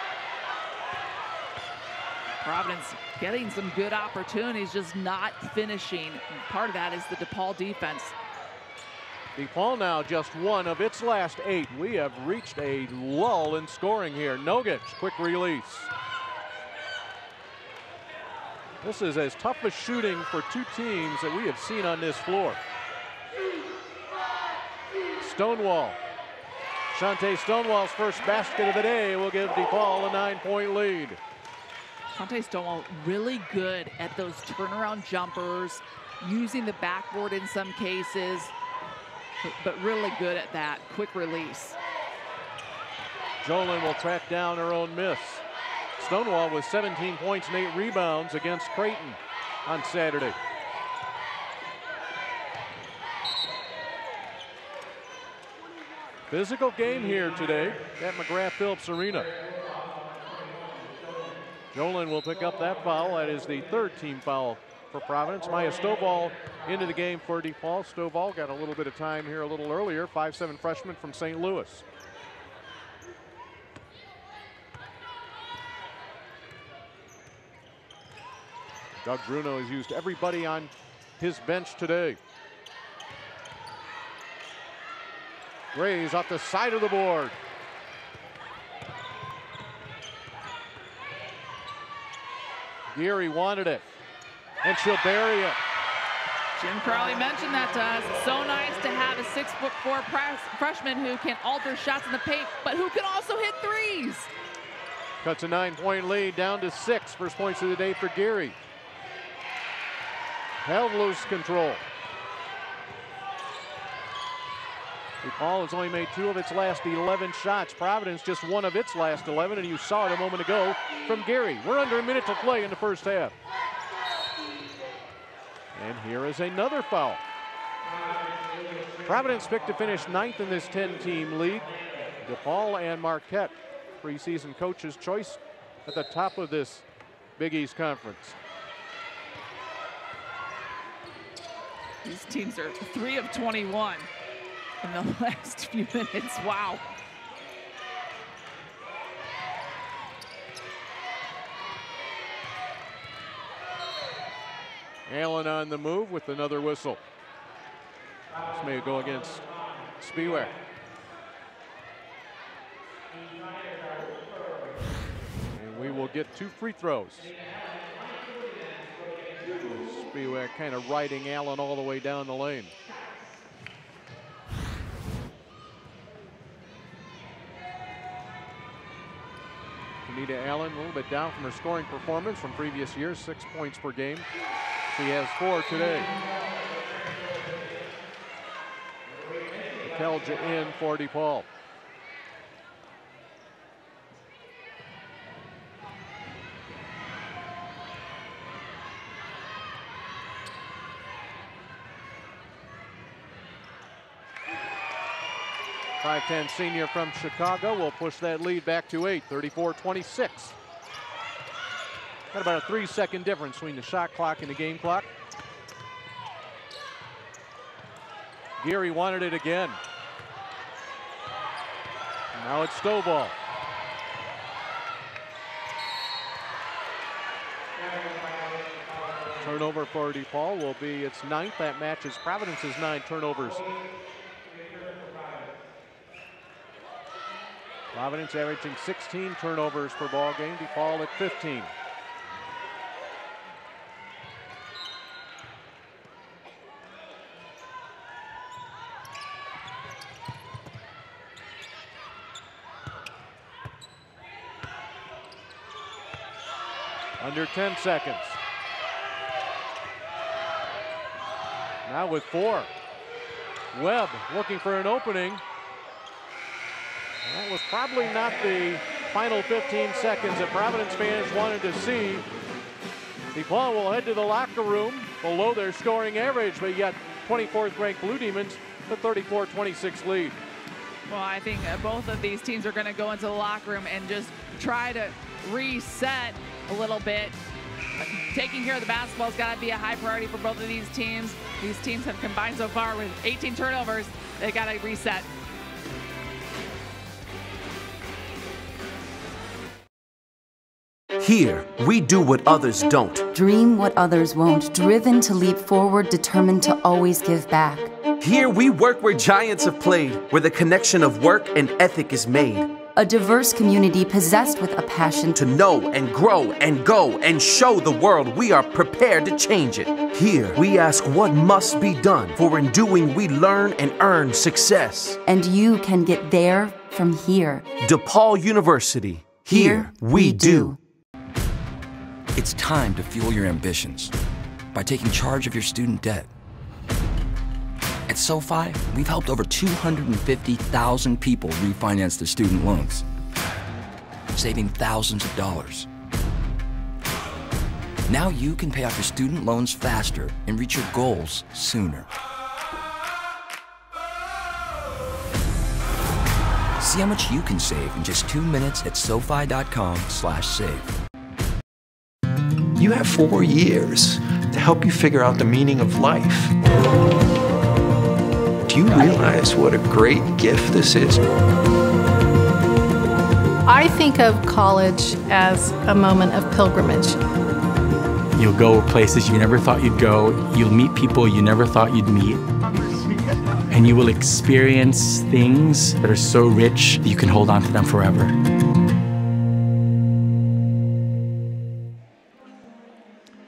Speaker 2: Providence getting some good opportunities, just not finishing. And part of that is the DePaul defense.
Speaker 1: DePaul now just 1 of its last 8. We have reached a lull in scoring here. Nogic, quick release. This is as tough a shooting for 2 teams that we have seen on this floor. Stonewall. Shantae Stonewall's first basket of the day will give DePaul a 9-point lead.
Speaker 2: Shantae Stonewall really good at those turnaround jumpers, using the backboard in some cases, but really good at that quick release.
Speaker 1: Jolin will track down her own miss. Stonewall with 17 points and 8 rebounds against Creighton on Saturday. Physical game here today at McGrath-Phillips Arena. Jolin will pick up that foul. That is the 3rd team foul for Providence. Maya Stovall into the game for DePaul. Stovall got a little bit of time here a little earlier. 5'7" freshman from St. Louis. Doug Bruno has used everybody on his bench today. Grays off the side of the board. Geary wanted it, and she'll bury it.
Speaker 2: Jim Crowley mentioned that to us. It's so nice to have a 6'4" freshman who can alter shots in the paint, but who can also hit threes.
Speaker 1: Cuts a 9-point lead down to 6. First points of the day for Geary. Held loose control. DePaul has only made 2 of its last 11 shots. Providence just 1 of its last 11, and you saw it a moment ago from Geary. We're under a minute to play in the first half. And here is another foul. Providence picked to finish 9th in this 10-team league. DePaul and Marquette, preseason coach's choice at the top of this Big East Conference.
Speaker 2: These teams are 3 of 21 in the last few minutes. Wow.
Speaker 1: Allen on the move with another whistle. This may go against Spiewak. And we will get 2 free throws. Spiewak kind of riding Allen all the way down the lane. Anita Allen a little bit down from her scoring performance from previous years, 6 points per game. She has 4 today. Kelja in for DePaul. .5'10" senior from Chicago will push that lead back to 8, 34-26. Got about a 3-second difference between the shot clock and the game clock. Geary wanted it again. Now it's Stovall. Turnover for DePaul will be its 9th. That matches Providence's 9 turnovers. Providence averaging 16 turnovers per ball game. DePaul at 15. Under 10 seconds. Now with 4. Webb looking for an opening. That was probably not the final 15 seconds that Providence fans wanted to see. DePaul will head to the locker room below their scoring average, but yet 24th ranked Blue Demons, the 34-26 lead.
Speaker 2: Well, I think both of these teams are going to go into the locker room and just try to reset a little bit. Taking care of the basketball has got to be a high priority for both of these teams. These teams have combined so far with 18 turnovers. They got to reset.
Speaker 3: Here, we do what others don't.
Speaker 4: Dream what others won't, driven to leap forward, determined to always give back.
Speaker 3: Here, we work where giants have played, where the connection of work and ethic is made.
Speaker 4: A diverse community possessed with a passion
Speaker 3: to know and grow and go and show the world we are prepared to change it. Here, we ask what must be done, for in doing we learn and earn success.
Speaker 4: And you can get there from here.
Speaker 3: DePaul University. Here we do.
Speaker 5: It's time to fuel your ambitions by taking charge of your student debt. At SoFi, we've helped over 250,000 people refinance their student loans. saving thousands of dollars. Now you can pay off your student loans faster and reach your goals sooner. See how much you can save in just 2 minutes at SoFi.com/save.
Speaker 6: You have 4 years to help you figure out the meaning of life. Do you realize what a great gift this is?
Speaker 7: I think of college as a moment of pilgrimage.
Speaker 8: You'll go places you never thought you'd go. You'll meet people you never thought you'd meet. And you will experience things that are so rich that you can hold on to them forever.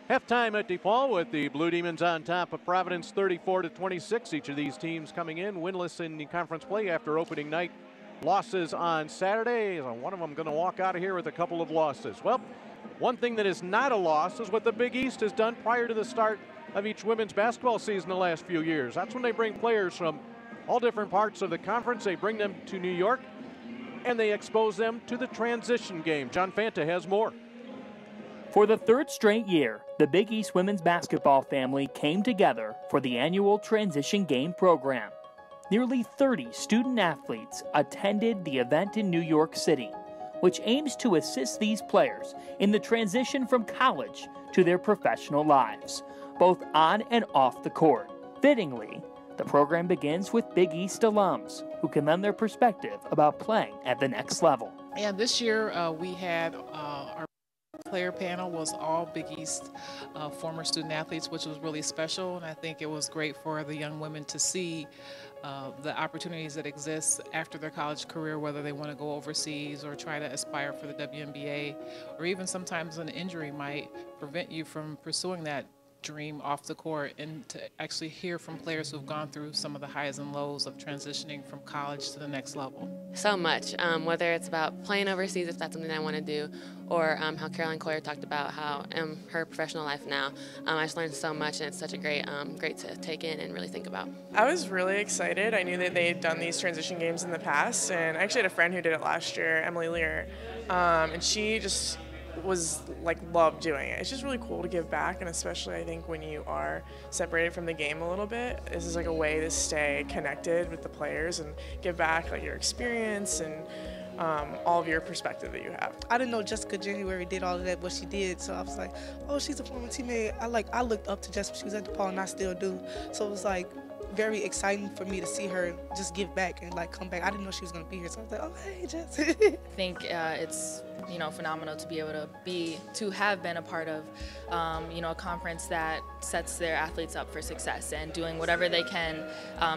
Speaker 1: Halftime at DePaul with the Blue Demons on top of Providence 34-26. Each of these teams coming in winless in the conference play after opening night losses on Saturday. One of them going to walk out of here with a couple of losses. Well, one thing that is not a loss is what the Big East has done prior to the start of each women's basketball season the last few years. That's when they bring players from all different parts of the conference. They bring them to New York and they expose them to the transition game. John Fanta has more.
Speaker 13: For the third straight year, the Big East women's basketball family came together for the annual Transition Game program. Nearly 30 student athletes attended the event in New York City, which aims to assist these players in the transition from college to their professional lives, both on and off the court. Fittingly, the program begins with Big East alums who can lend their perspective about playing at the next level.
Speaker 14: And this year we had our player panel was all Big East former student athletes, which was really special. And I think it was great for the young women to see the opportunities that exist after their college career, whether they want to go overseas or try to aspire for the WNBA, or even sometimes an injury might prevent you from pursuing that dream off the court, and to actually hear from players who've gone through some of the highs and lows of transitioning from college to the next level.
Speaker 15: So much, whether it's about playing overseas, if that's something I want to do, or how Caroline Coyer talked about how her professional life now. I just learned so much, and it's such a great to take in and really think about.
Speaker 16: I was really excited. I knew that they had done these transition games in the past, and I actually had a friend who did it last year, Emily Lear, and she just loved doing it. It's just really cool to give back, and especially I think when you are separated from the game a little bit, this is like a way to stay connected with the players and give back your experience and all of your perspective that you have.
Speaker 17: I didn't know Jessica January did all of that, what she did, so I was like, oh, she's a former teammate. I looked up to Jessica. She was at DePaul, and I still do. So it was very exciting for me to see her just give back and come back. I didn't know she was going to be here, so I was like, oh, hey, Jess.
Speaker 18: I think it's phenomenal to be able to have been a part of a conference that sets their athletes up for success and doing whatever they can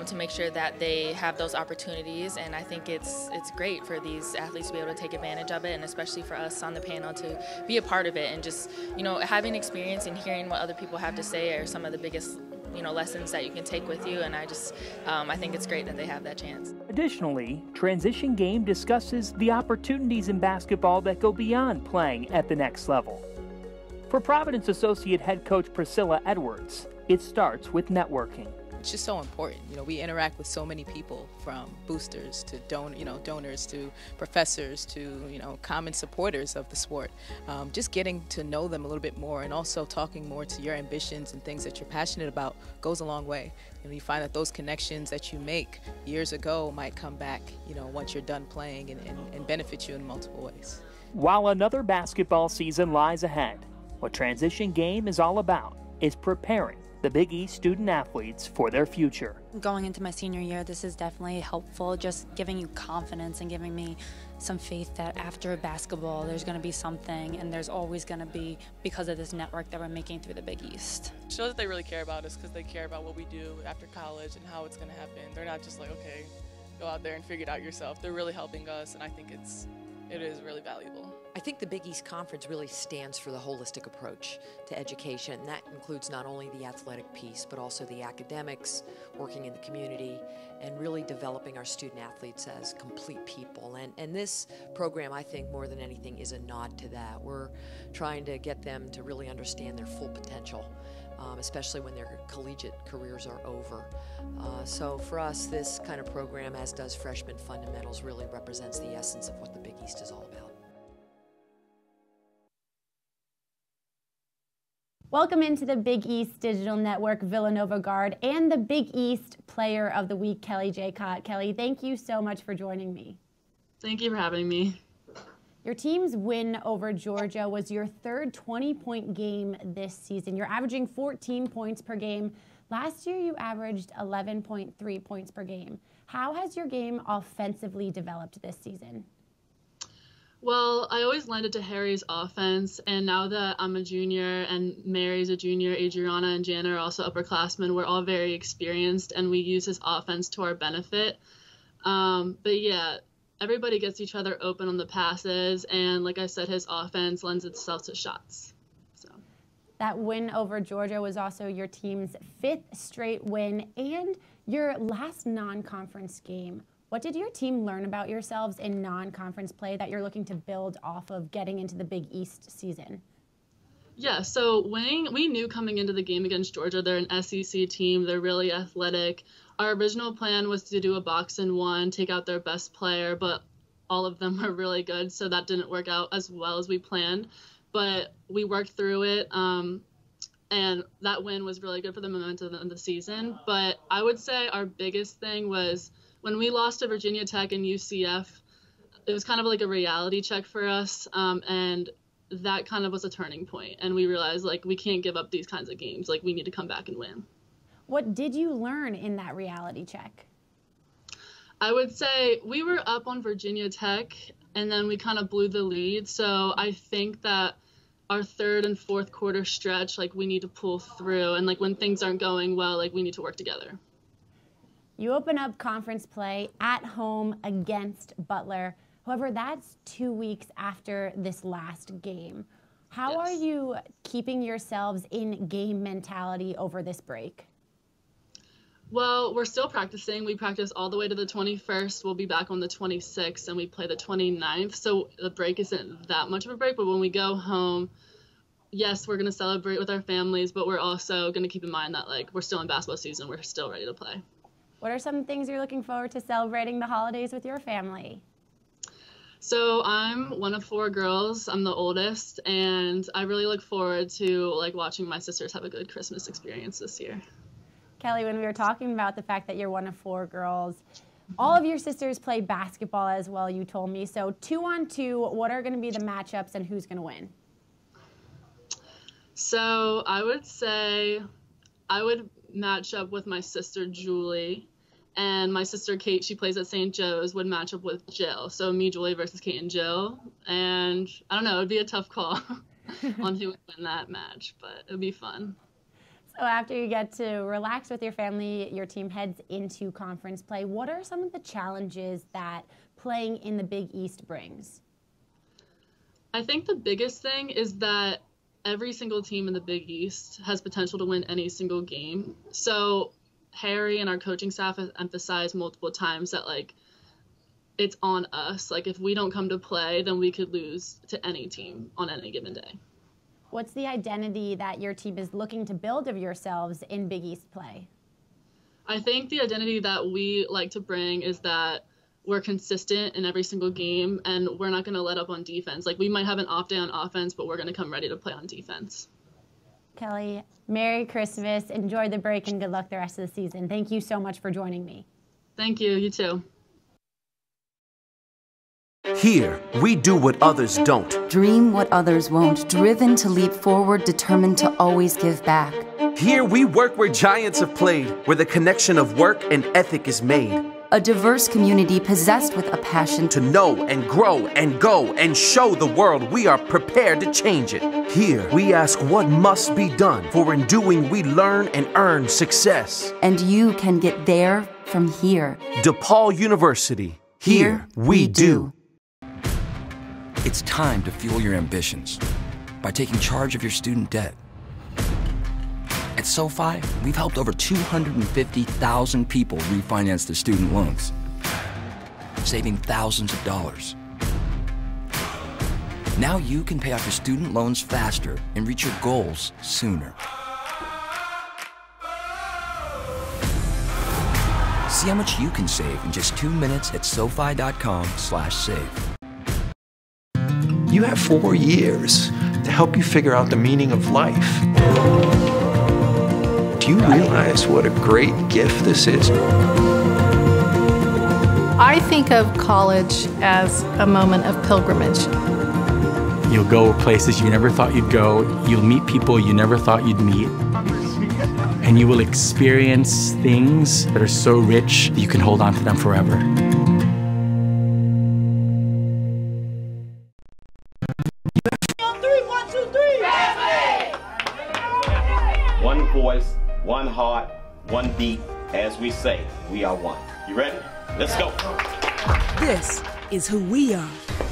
Speaker 18: to make sure that they have those opportunities. And I think it's great for these athletes to be able to take advantage of it, and especially for us on the panel to be a part of it, and just having experience and hearing what other people have to say are some of the biggest lessons that you can take with you, and I think it's great that they have that chance.
Speaker 13: Additionally, Transition Game discusses the opportunities in basketball that go beyond playing at the next level. For Providence Associate Head Coach Priscilla Edwards, it starts with networking.
Speaker 19: It's just so important. We interact with so many people, from boosters to donors to professors to common supporters of the sport. Just getting to know them a little bit more, and also talking more to your ambitions and things that you're passionate about goes a long way. And you find that those connections that you make years ago might come back, once you're done playing and benefit you in multiple ways.
Speaker 13: While another basketball season lies ahead, what Transition Game is all about is preparing the Big East student athletes for their future.
Speaker 20: Going into my senior year, this is definitely helpful, just giving you confidence and giving me some faith that after basketball there's going to be something, and there's always going to be, because of this network that we're making through the Big East.
Speaker 21: It shows that they really care about us, because they care about what we do after college and how it's going to happen. They're not just like, okay, go out there and figure it out yourself. They're really helping us, and I think it is really valuable.
Speaker 22: I think the Big East Conference really stands for the holistic approach to education. And that includes not only the athletic piece, but also the academics, working in the community, and really developing our student athletes as complete people. And this program, I think, more than anything, is a nod to that. We're trying to get them to really understand their full potential, especially when their collegiate careers are over. So for us, this kind of program, as does Freshman Fundamentals, really represents the essence of what the Big East is all about.
Speaker 9: Welcome into the Big East Digital Network Villanova guard and the Big East Player of the Week, Kelly Jaycott. Kelly, thank you so much for joining me.
Speaker 11: Thank you for having me.
Speaker 9: Your team's win over Georgia was your third 20-point game this season. You're averaging 14 points per game. Last year, you averaged 11.3 points per game. How has your game offensively developed this season?
Speaker 11: Well, I always lended to Harry's offense, and now that I'm a junior and Mary's a junior, Adriana and Jana are also upperclassmen, we're all very experienced, and we use his offense to our benefit. But yeah, everybody gets each other open on the passes, and like I said, his offense lends itself to shots. So
Speaker 9: that win over Georgia was also your team's 5th straight win and your last non-conference game. What did your team learn about yourselves in non-conference play that you're looking to build off of getting into the Big East season?
Speaker 11: Yeah, so we knew coming into the game against Georgia, they're an SEC team, they're really athletic. Our original plan was to do a box-and-1, take out their best player, but all of them were really good, so that didn't work out as well as we planned. But we worked through it, and that win was really good for the momentum of the season. But I would say our biggest thing was when we lost to Virginia Tech and UCF, it was kind of like a reality check for us, and that kind of was a turning point. And we realized, like, we can't give up these kinds of games. Like, we need to come back and win.
Speaker 9: What did you learn in that reality check?
Speaker 11: I would say we were up on Virginia Tech, and then we kind of blew the lead. So I think that our third and fourth quarter stretch, like, we need to pull through. And, like, when things aren't going well, like, we need to work together.
Speaker 9: You open up conference play at home against Butler. However, that's 2 weeks after this last game. How are you keeping yourselves in game mentality over this break?
Speaker 11: Well, we're still practicing. We practice all the way to the 21st. We'll be back on the 26th, and we play the 29th. So the break isn't that much of a break, but when we go home, yes, we're going to celebrate with our families, but we're also going to keep in mind that, like, we're still in basketball season. We're still ready to play.
Speaker 9: What are some things you're looking forward to celebrating the holidays with your family?
Speaker 11: So I'm one of 4 girls. I'm the oldest, and I really look forward to, like, watching my sisters have a good Christmas experience this year.
Speaker 9: Kelly, when we were talking about the fact that you're one of 4 girls, all of your sisters play basketball as well, you told me. So 2-on-2, what are going to be the matchups and who's going to win?
Speaker 11: So I would say I would match up with my sister Julie, and my sister Kate, she plays at St. Joe's, would match up with Jill. So me, Julie versus Kate and Jill. And I don't know, it'd be a tough call on who would win that match, but it'd be fun.
Speaker 9: So after you get to relax with your family, your team heads into conference play. What are some of the challenges that playing in the Big East brings?
Speaker 11: I think the biggest thing is that every single team in the Big East has potential to win any single game. So Harry and our coaching staff have emphasized multiple times that, like, it's on us. Like, if we don't come to play, then we could lose to any team on any given day.
Speaker 9: What's the identity that your team is looking to build of yourselves in Big East play?
Speaker 11: I think the identity that we like to bring is that we're consistent in every single game, and we're not going to let up on defense. Like, we might have an off day on offense, but we're going to come ready to play on defense.
Speaker 9: Kelly, Merry Christmas. Enjoy the break, and good luck the rest of the season. Thank you so much for joining me.
Speaker 11: Thank you. You too.
Speaker 3: Here, we do what others don't.
Speaker 4: Dream what others won't. Driven to leap forward, determined to always give back.
Speaker 3: Here, we work where giants have played, where the connection of work and ethic is made.
Speaker 4: A diverse community possessed with a passion
Speaker 3: to know and grow and go and show the world we are prepared to change it. Here, we ask what must be done, for in doing we learn and earn success.
Speaker 4: And you can get there from here.
Speaker 3: DePaul University. Here we do.
Speaker 5: It's time to fuel your ambitions by taking charge of your student debt. At SoFi, we've helped over 250,000 people refinance their student loans, saving thousands of dollars. Now you can pay off your student loans faster and reach your goals sooner. See how much you can save in just 2 minutes at SoFi.com/save.
Speaker 6: You have 4 years to help you figure out the meaning of life. Do you realize what a great gift this is?
Speaker 7: I think of college as a moment of pilgrimage.
Speaker 8: You'll go places you never thought you'd go. You'll meet people you never thought you'd meet. And you will experience things that are so rich that you can hold on to them forever.
Speaker 10: One voice, one heart, one beat. As we say, we are one. You ready? Let's go.
Speaker 12: This is who we are.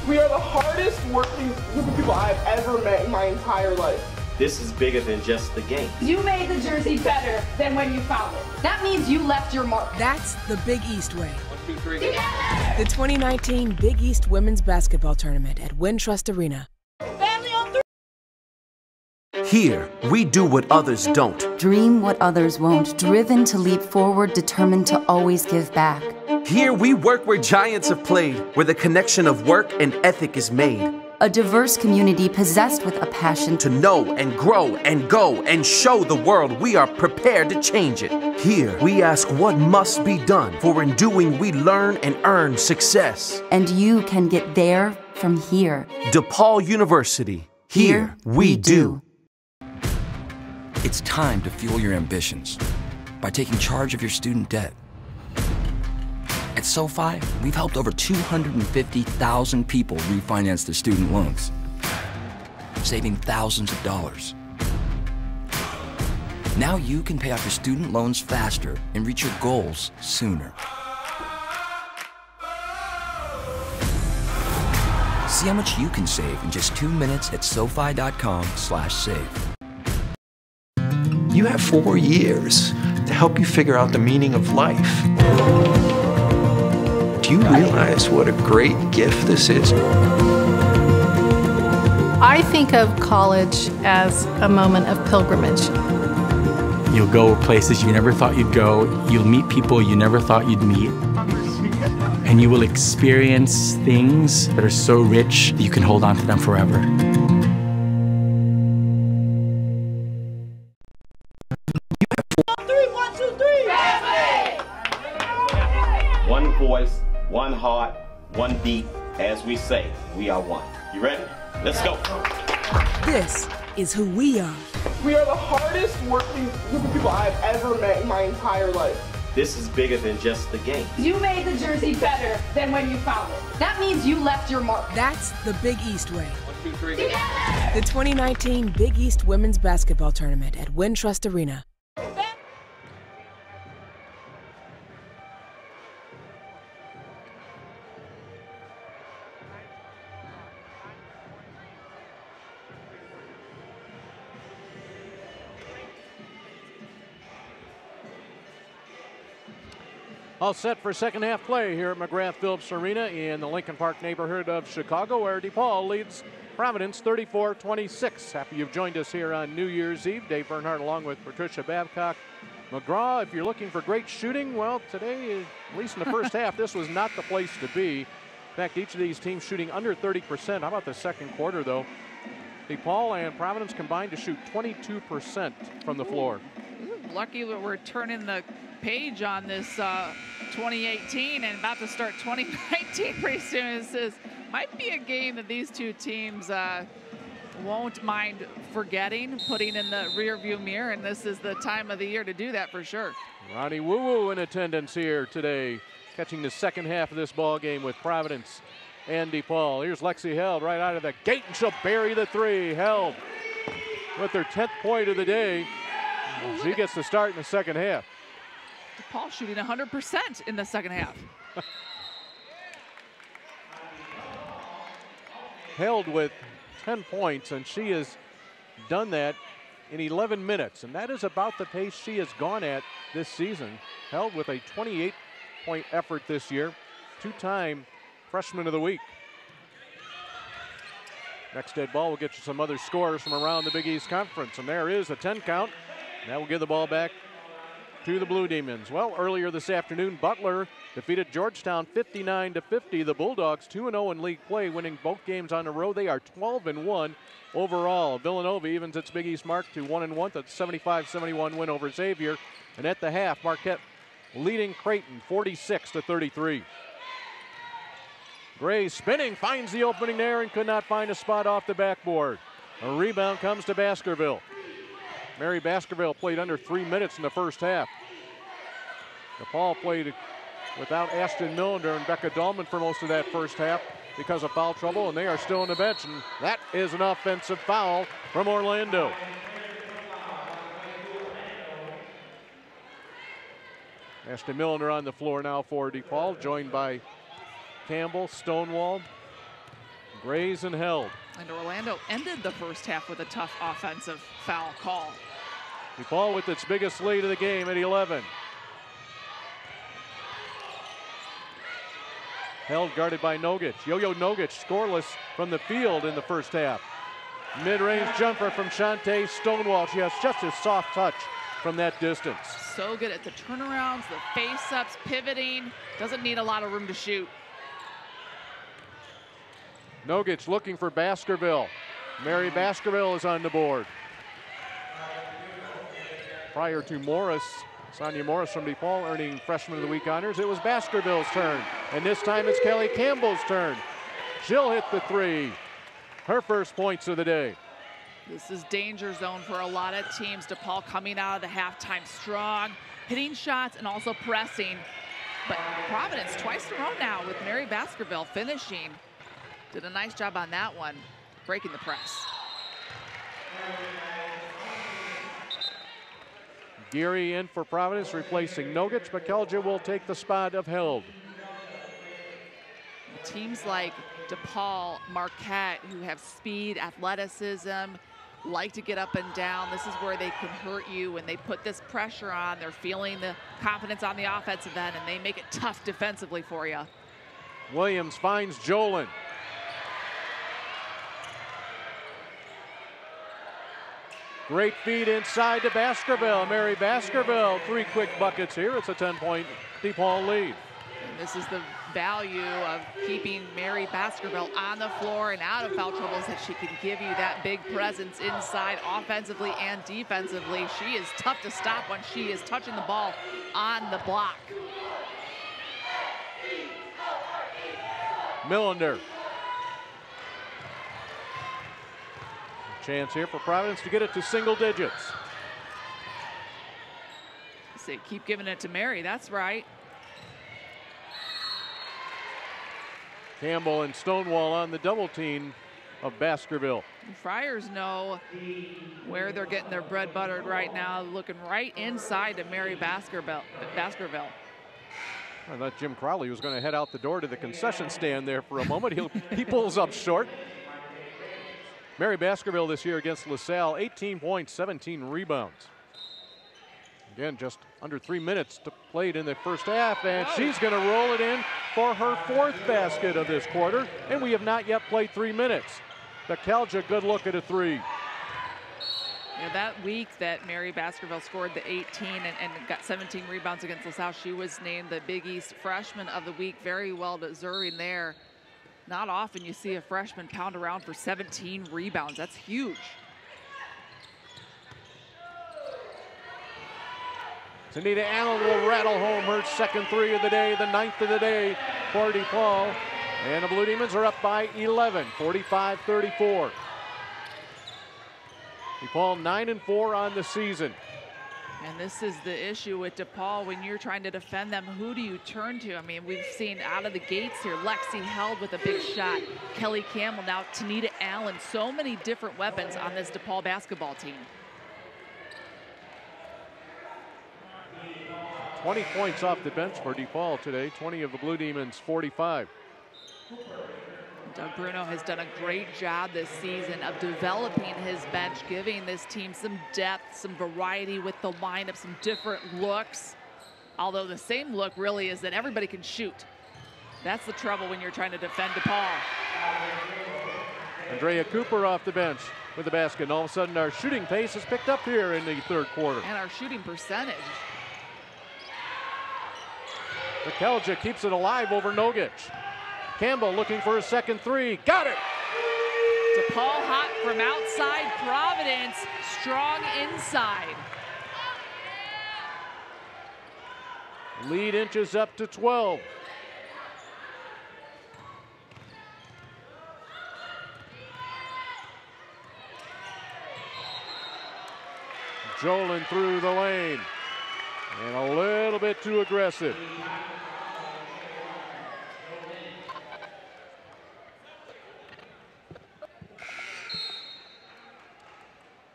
Speaker 23: We are the hardest working group of people I've ever met in my entire life.
Speaker 10: This is bigger than just the game.
Speaker 24: You made the jersey better than when you found it. That means you left your mark.
Speaker 12: That's the Big East way.
Speaker 10: 1, 2, 3.
Speaker 24: Together!
Speaker 12: The 2019 Big East Women's Basketball Tournament at Wintrust Arena.
Speaker 24: Family on 3.
Speaker 3: Here, we do what others don't.
Speaker 4: Dream what others won't. Driven to leap forward, determined to always give back.
Speaker 3: Here, we work where giants have played, where the connection of work and ethic is made.
Speaker 4: A diverse community possessed with a passion
Speaker 3: to know and grow and go and show the world we are prepared to change it. Here, we ask what must be done, for in doing we learn and earn success.
Speaker 4: And you can get there from here.
Speaker 3: DePaul University. Here we do.
Speaker 5: It's time to fuel your ambitions by taking charge of your student debt. At SoFi, we've helped over 250,000 people refinance their student loans, saving thousands of dollars. Now you can pay off your student loans faster and reach your goals sooner. See how much you can save in just 2 minutes at SoFi.com/save.
Speaker 6: You have 4 years to help you figure out the meaning of life. Do you realize what a great gift this is?
Speaker 7: I think of college as a moment of pilgrimage.
Speaker 8: You'll go places you never thought you'd go. You'll meet people you never thought you'd meet. And you will experience things that are so rich that you can hold on to them forever.
Speaker 10: One voice, one heart, one beat. As we say, we are one. You ready? Let's go.
Speaker 12: This is who we are.
Speaker 23: We are the hardest working group of people I've ever met in my entire life.
Speaker 10: This is bigger than just the game.
Speaker 24: You made the jersey better than when you found it. That means you left your mark.
Speaker 12: That's the Big East way.
Speaker 10: 1, 2, 3.
Speaker 24: Together!
Speaker 12: The 2019 Big East Women's Basketball Tournament at Wintrust Arena.
Speaker 1: All set for second half play here at McGrath-Phillips Arena in the Lincoln Park neighborhood of Chicago, where DePaul leads Providence 34-26. Happy you've joined us here on New Year's Eve. Dave Bernhardt along with Patricia Babcock. McGraw, if you're looking for great shooting, well, today, at least in the first half, this was not the place to be. In fact, each of these teams shooting under 30%. How about the second quarter, though? DePaul and Providence combined to shoot 22% from the floor.
Speaker 2: Lucky that we're turning the page on this 2018 and about to start 2019 pretty soon. This might be a game that these two teams won't mind forgetting, putting in the rearview mirror, and this is the time of the year to do that for sure.
Speaker 1: Ronnie Woo-Woo in attendance here today, catching the second half of this ball game with Providence and DePaul. Here's Lexi Held right out of the gate, and she'll bury the three. Held with her 10th point of the day. She gets the start in the second half.
Speaker 2: DePaul shooting 100% in the second half.
Speaker 1: Held with 10 points, and she has done that in 11 minutes, and that is about the pace she has gone at this season. Held with a 28-point effort this year, two-time Freshman of the Week. Next dead ball will get you some other scores from around the Big East Conference, and there is a 10 count. That will give the ball back to the Blue Demons. Well, earlier this afternoon, Butler defeated Georgetown 59-50. The Bulldogs 2-0 in league play, winning both games on the road. They are 12-1 overall. Villanova evens its Big East mark to 1-1. That's a 75-71 win over Xavier. And at the half, Marquette leading Creighton 46-33. Gray spinning, finds the opening there and could not find a spot off the backboard. A rebound comes to Baskerville. Mary Baskerville played under 3 minutes in the first half. DePaul played without Ashton Millender and Becca Dahlman for most of that first half because of foul trouble, and they are still on the bench, and that is an offensive foul from Orlando. Ashton Millender on the floor now for DePaul, joined by Campbell, Stonewall, Grays, and Held.
Speaker 2: And Orlando ended the first half with a tough offensive foul call.
Speaker 1: DePaul with its biggest lead of the game at 11. Held guarded by Nogic. Yo-Yo Nogic scoreless from the field in the first half. Mid-range jumper from Shantae Stonewall. She has just a soft touch from that distance.
Speaker 2: So good at the turnarounds, the face-ups, pivoting. Doesn't need a lot of room to shoot.
Speaker 1: Nogic looking for Baskerville. Mary Baskerville is on the board. Prior to Morris, Sonia Morris from DePaul earning Freshman of the Week honors, it was Baskerville's turn. And this time it's Kelly Campbell's turn. She'll hit the three. Her first points of the day.
Speaker 2: This is danger zone for a lot of teams. DePaul coming out of the halftime strong, hitting shots and also pressing. But Providence twice in a row now with Mary Baskerville finishing. Did a nice job on that one, breaking the press.
Speaker 1: Geary in for Providence, replacing Nogic. Makelja will take the spot of Held.
Speaker 2: Teams like DePaul, Marquette, who have speed, athleticism, like to get up and down. This is where they can hurt you when they put this pressure on. They're feeling the confidence on the offensive end, and they make it tough defensively for you.
Speaker 1: Williams finds Jolin. Great feed inside to Baskerville. Mary Baskerville, 3 quick buckets here. It's a 10-point DePaul lead.
Speaker 2: And this is the value of keeping Mary Baskerville on the floor and out of foul troubles, that she can give you that big presence inside offensively and defensively. She is tough to stop when she is touching the ball on the block.
Speaker 1: Millender. Chance here for Providence to get it to single digits.
Speaker 2: Say, keep giving it to Mary, that's right.
Speaker 1: Campbell and Stonewall on the double team of Baskerville.
Speaker 2: Friars know where they're getting their bread buttered right now, looking right inside to Mary Baskerville.
Speaker 1: I thought Jim Crowley was going to head out the door to the concession stand there for a moment. He pulls up short. Mary Baskerville this year against LaSalle, 18 points, 17 rebounds. Again, just under 3 minutes to played in the first half, and she's going to roll it in for her 4th basket of this quarter, and we have not yet played 3 minutes. Makelja, good look at a three.
Speaker 2: Yeah, that week that Mary Baskerville scored the 18 and got 17 rebounds against LaSalle, she was named the Big East Freshman of the Week. Very well deserving there. Not often you see a freshman pound around for 17 rebounds. That's huge.
Speaker 1: Tanita Allen will rattle home her second three of the day, the 9th of the day for DePaul. And the Blue Demons are up by 11, 45-34. DePaul 9-4 on the season.
Speaker 2: And this is the issue with DePaul when you're trying to defend them. Who do you turn to? I mean, we've seen out of the gates here, Lexi Held with a big shot. Kelly Campbell, now Tanita Allen. So many different weapons on this DePaul basketball team.
Speaker 1: 20 points off the bench for DePaul today, 20 of the Blue Demons' 45.
Speaker 2: Doug Bruno has done a great job this season of developing his bench, giving this team some depth, some variety with the lineup, some different looks. Although the same look really is that everybody can shoot. That's the trouble when you're trying to defend DePaul.
Speaker 1: Andrea Cooper off the bench with the basket. And all of a sudden our shooting pace has picked up here in the third quarter.
Speaker 2: And our shooting percentage.
Speaker 1: Rakelja keeps it alive over Nogic. Campbell looking for a second three. Got it!
Speaker 2: DePaul hot from outside. Providence strong inside.
Speaker 1: Lead inches up to 12. Jolin through the lane. And a little bit too aggressive.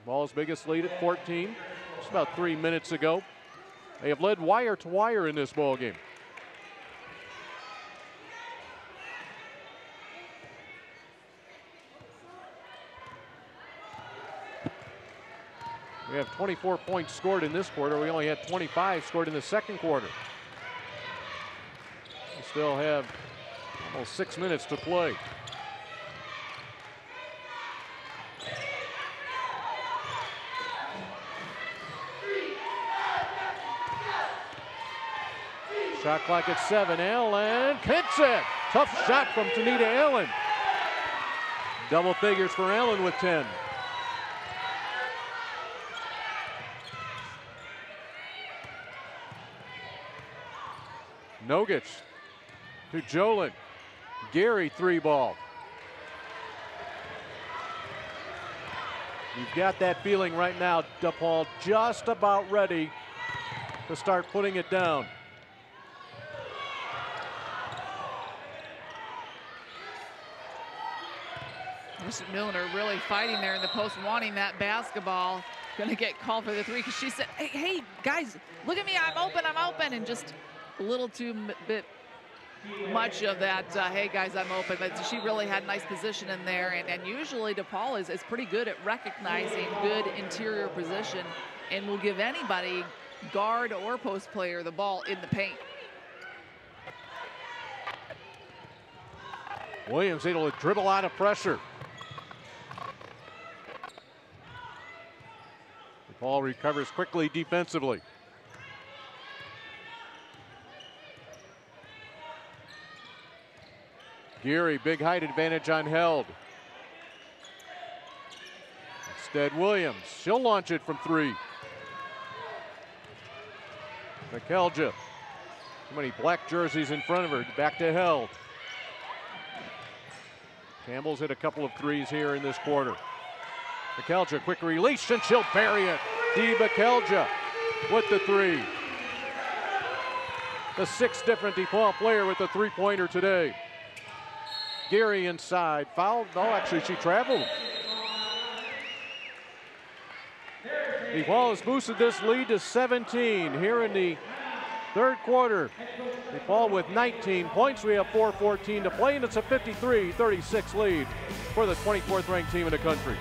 Speaker 1: Ball's biggest lead at 14. Just about 3 minutes ago. They have led wire to wire in this ball game. We have 24 points scored in this quarter. We only had 25 scored in the second quarter. We still have almost 6 minutes to play. Shot clock at 7. Allen hits it. Tough shot from Tanita Allen. Double figures for Allen with 10. Nogic to Jolin. Gary 3-ball. You've got that feeling right now, DePaul just about ready to start putting it down.
Speaker 2: Milner really fighting there in the post, wanting that basketball. Going to get called for the three because she said, hey, guys, look at me, I'm open, and just a little too bit much of that, hey, guys, I'm open. But she really had nice position in there, and usually DePaul is pretty good at recognizing good interior position and will give anybody, guard or post player, the ball in the paint.
Speaker 1: Williams able to dribble out of pressure. DePaul recovers quickly defensively. Geary, big height advantage on Held. Instead, Williams. She'll launch it from 3. Rakelja. Too many black jerseys in front of her. Back to Held. Campbell's hit a couple of threes here in this quarter. Rakelja, quick release, and she'll bury it. Rakelja with the 3. The 6th different DePaul player with the three-pointer today. Geary inside, fouled. No, actually she traveled. DePaul has boosted this lead to 17 here in the third quarter. DePaul with 19 points. We have 4:14 to play, and it's a 53-36 lead for the 24th ranked team in the country.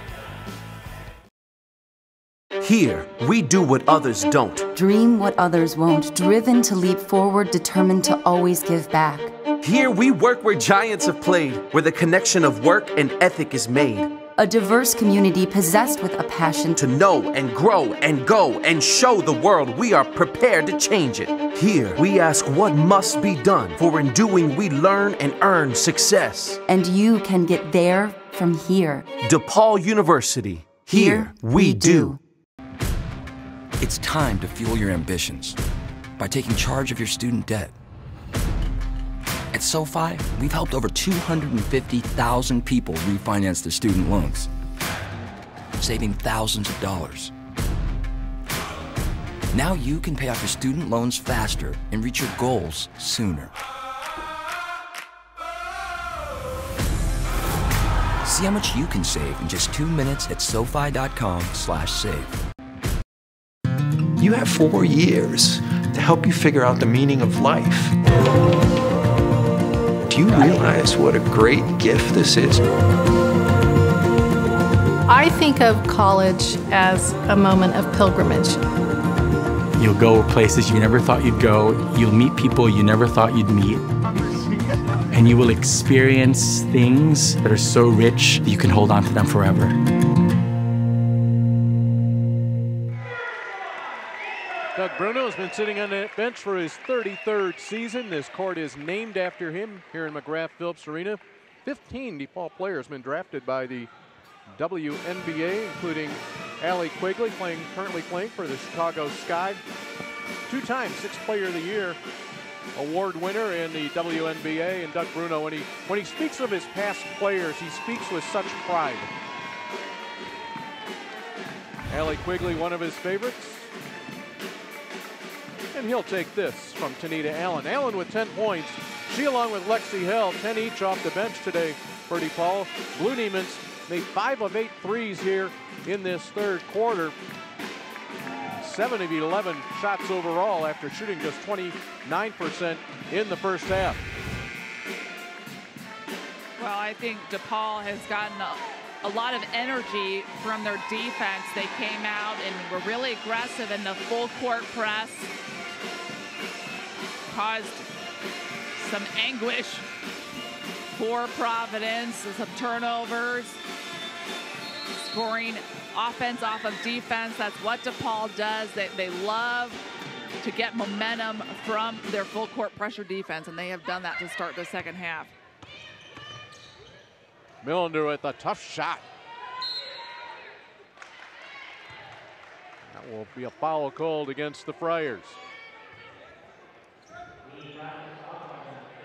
Speaker 3: Here, we do what others don't.
Speaker 4: Dream what others won't. Driven to leap forward, determined to always give back.
Speaker 3: Here, we work where giants have played, where the connection of work and ethic is made.
Speaker 4: A diverse community possessed with a passion
Speaker 3: to know and grow and go and show the world we are prepared to change it. Here, we ask what must be done, for in doing we learn and earn success.
Speaker 4: And you can get there from here.
Speaker 3: DePaul University. Here we do.
Speaker 5: It's time to fuel your ambitions by taking charge of your student debt. At SoFi, we've helped over 250,000 people refinance their student loans, saving thousands of dollars. Now you can pay off your student loans faster and reach your goals sooner. See how much you can save in just 2 minutes at SoFi.com/save.
Speaker 6: You have 4 years to help you figure out the meaning of life. Do you realize what a great gift this is?
Speaker 7: I think of college as a moment of pilgrimage.
Speaker 8: You'll go places you never thought you'd go. You'll meet people you never thought you'd meet. And you will experience things that are so rich that you can hold on to them forever.
Speaker 1: Doug Bruno has been sitting on that bench for his 33rd season. This court is named after him here in McGrath-Phillips Arena. 15 DePaul players been drafted by the WNBA, including Allie Quigley, currently playing for the Chicago Sky. Two-time Sixth Player of the Year award winner in the WNBA, and Doug Bruno, when he speaks of his past players, he speaks with such pride. Allie Quigley, one of his favorites. And he'll take this from Tanita Allen. Allen with 10 points. She, along with Lexi Held, 10 each off the bench today for DePaul. Blue Demons made 5 of 8 threes here in this third quarter. 7 of 11 shots overall after shooting just 29% in the first half.
Speaker 2: Well, I think DePaul has gotten a lot of energy from their defense. They came out and were really aggressive in the full court press. Caused some anguish for Providence, some turnovers, scoring offense off of defense. That's what DePaul does. They love to get momentum from their full court pressure defense, and they have done that to start the second half.
Speaker 1: Millender with a tough shot. That will be a foul called against the Friars.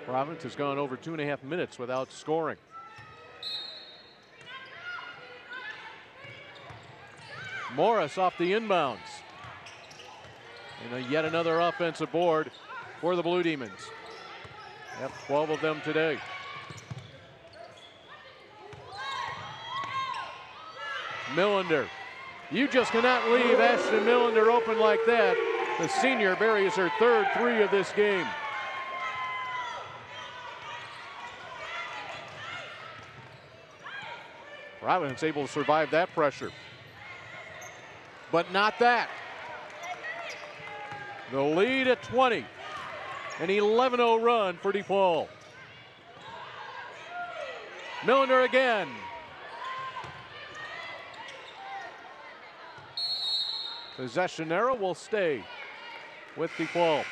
Speaker 1: Providence has gone over 2.5 minutes without scoring. Morris off the inbounds. And yet another offensive board for the Blue Demons. Yep, 12 of them today. Millender. You just cannot leave Ashton Millender open like that. The senior buries her third 3 of this game. Providence able to survive that pressure. But not that. The lead at 20. An 11-0 run for DePaul. Millender again. Possession arrow will stay with DePaul.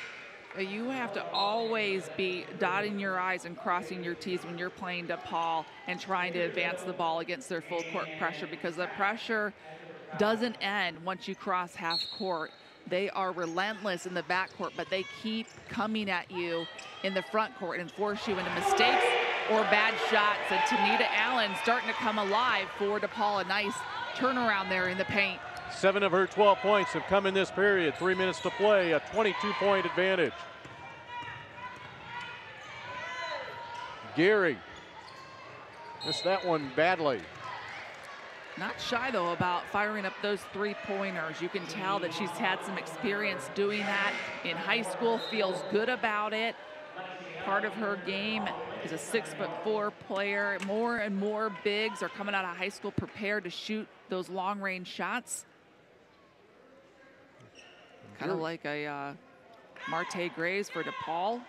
Speaker 2: You have to always be dotting your I's and crossing your T's when you're playing DePaul and trying to advance the ball against their full court pressure, because the pressure doesn't end once you cross half court. They are relentless in the backcourt, but they keep coming at you in the front court and force you into mistakes or bad shots. And Tanita Allen starting to come alive for DePaul. A nice turnaround there in the paint.
Speaker 1: 7 of her 12 points have come in this period. 3 minutes to play, a 22-point advantage. Geary missed that one badly.
Speaker 2: Not shy, though, about firing up those 3-pointers. You can tell that she's had some experience doing that in high school, feels good about it. Part of her game is a 6'4" player. More and more bigs are coming out of high school prepared to shoot those long-range shots. Kind of like a Marte Graves for DePaul.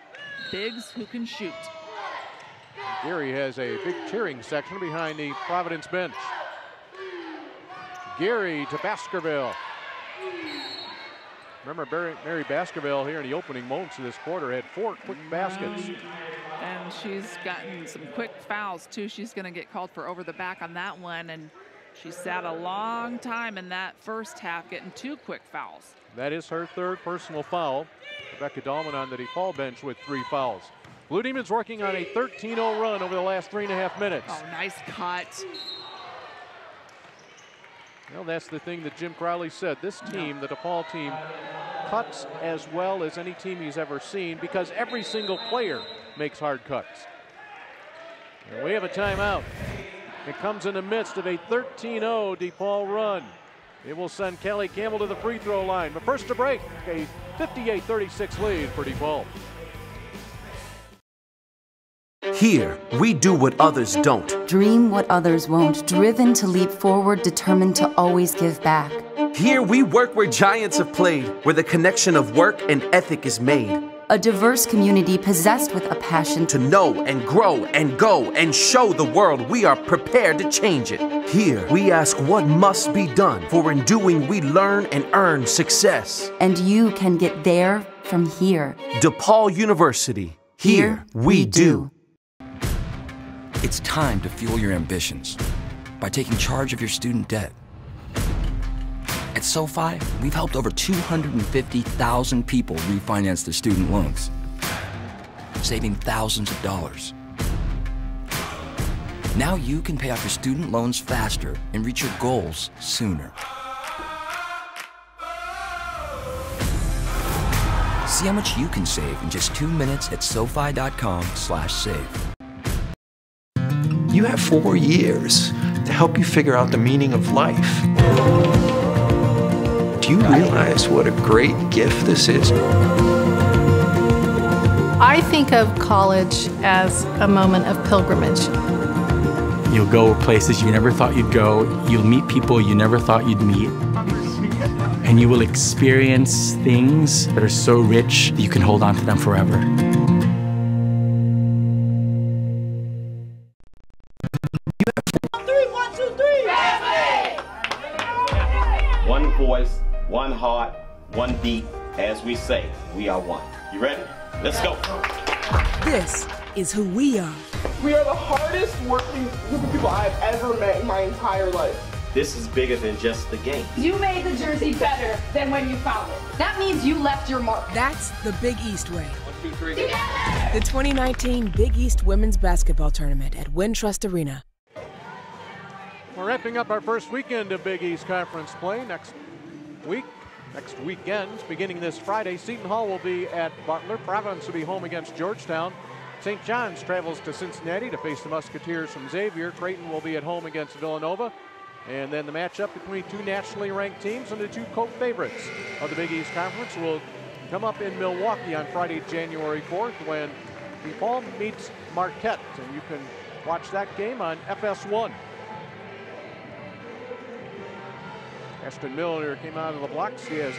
Speaker 2: Bigs who can shoot.
Speaker 1: Geary has a big cheering section behind the Providence bench. Geary to Baskerville. Remember, Mary Baskerville here in the opening moments of this quarter had 4 quick baskets.
Speaker 2: And she's gotten some quick fouls, too. She's going to get called for over the back on that one. And she sat a long time in that first half, getting 2 quick fouls.
Speaker 1: That is her 3rd personal foul. Rebecca Dahlman on the DePaul bench with 3 fouls. Blue Demons working on a 13-0 run over the last 3.5 minutes.
Speaker 2: Oh, nice cut.
Speaker 1: Well, that's the thing that Jim Crowley said. This team, the DePaul team, cuts as well as any team he's ever seen because every single player makes hard cuts. And we have a timeout. It comes in the midst of a 13-0 DePaul run. It will send Kelly Campbell to the free throw line. But first to break, a 58-36 lead for DePaul.
Speaker 3: Here, we do what others don't.
Speaker 4: Dream what others won't. Driven to leap forward, determined to always give back.
Speaker 3: Here, we work where giants have played, where the connection of work and ethic is made.
Speaker 4: A diverse community possessed with a passion
Speaker 3: to know and grow and go and show the world we are prepared to change it. Here, we ask what must be done, for in doing we learn and earn success.
Speaker 4: And you can get there from here.
Speaker 3: DePaul University. Here we do.
Speaker 5: It's time to fuel your ambitions by taking charge of your student debt. At SoFi, we've helped over 250,000 people refinance their student loans, saving thousands of dollars. Now you can pay off your student loans faster and reach your goals sooner. See how much you can save in just 2 minutes at SoFi.com/save.
Speaker 6: You have 4 years to help you figure out the meaning of life. Do you realize what a great gift this is?
Speaker 7: I think of college as a moment of pilgrimage.
Speaker 8: You'll go places you never thought you'd go. You'll meet people you never thought you'd meet. And you will experience things that are so rich that you can hold on to them forever.
Speaker 10: One voice, one heart, one beat. As we say, we are one. You ready? Let's go.
Speaker 12: This is who we are.
Speaker 23: We are the hardest working group of people I've ever met in my entire life.
Speaker 10: This is bigger than just the game.
Speaker 24: You made the jersey better than when you found it. That means you left your mark.
Speaker 12: That's the Big East way.
Speaker 10: 1, 2, 3.
Speaker 24: Together!
Speaker 12: The 2019 Big East Women's Basketball Tournament at Wintrust Arena.
Speaker 1: We're wrapping up our first weekend of Big East Conference play. Next weekend, beginning this Friday, Seton Hall will be at Butler. Providence will be home against Georgetown. St. John's travels to Cincinnati to face the Musketeers from Xavier. Creighton will be at home against Villanova. And then the matchup between two nationally ranked teams and the two co-favorites of the Big East Conference will come up in Milwaukee on Friday, January 4th, when DePaul meets Marquette. And you can watch that game on FS1. Ashton Milner came out of the blocks. She has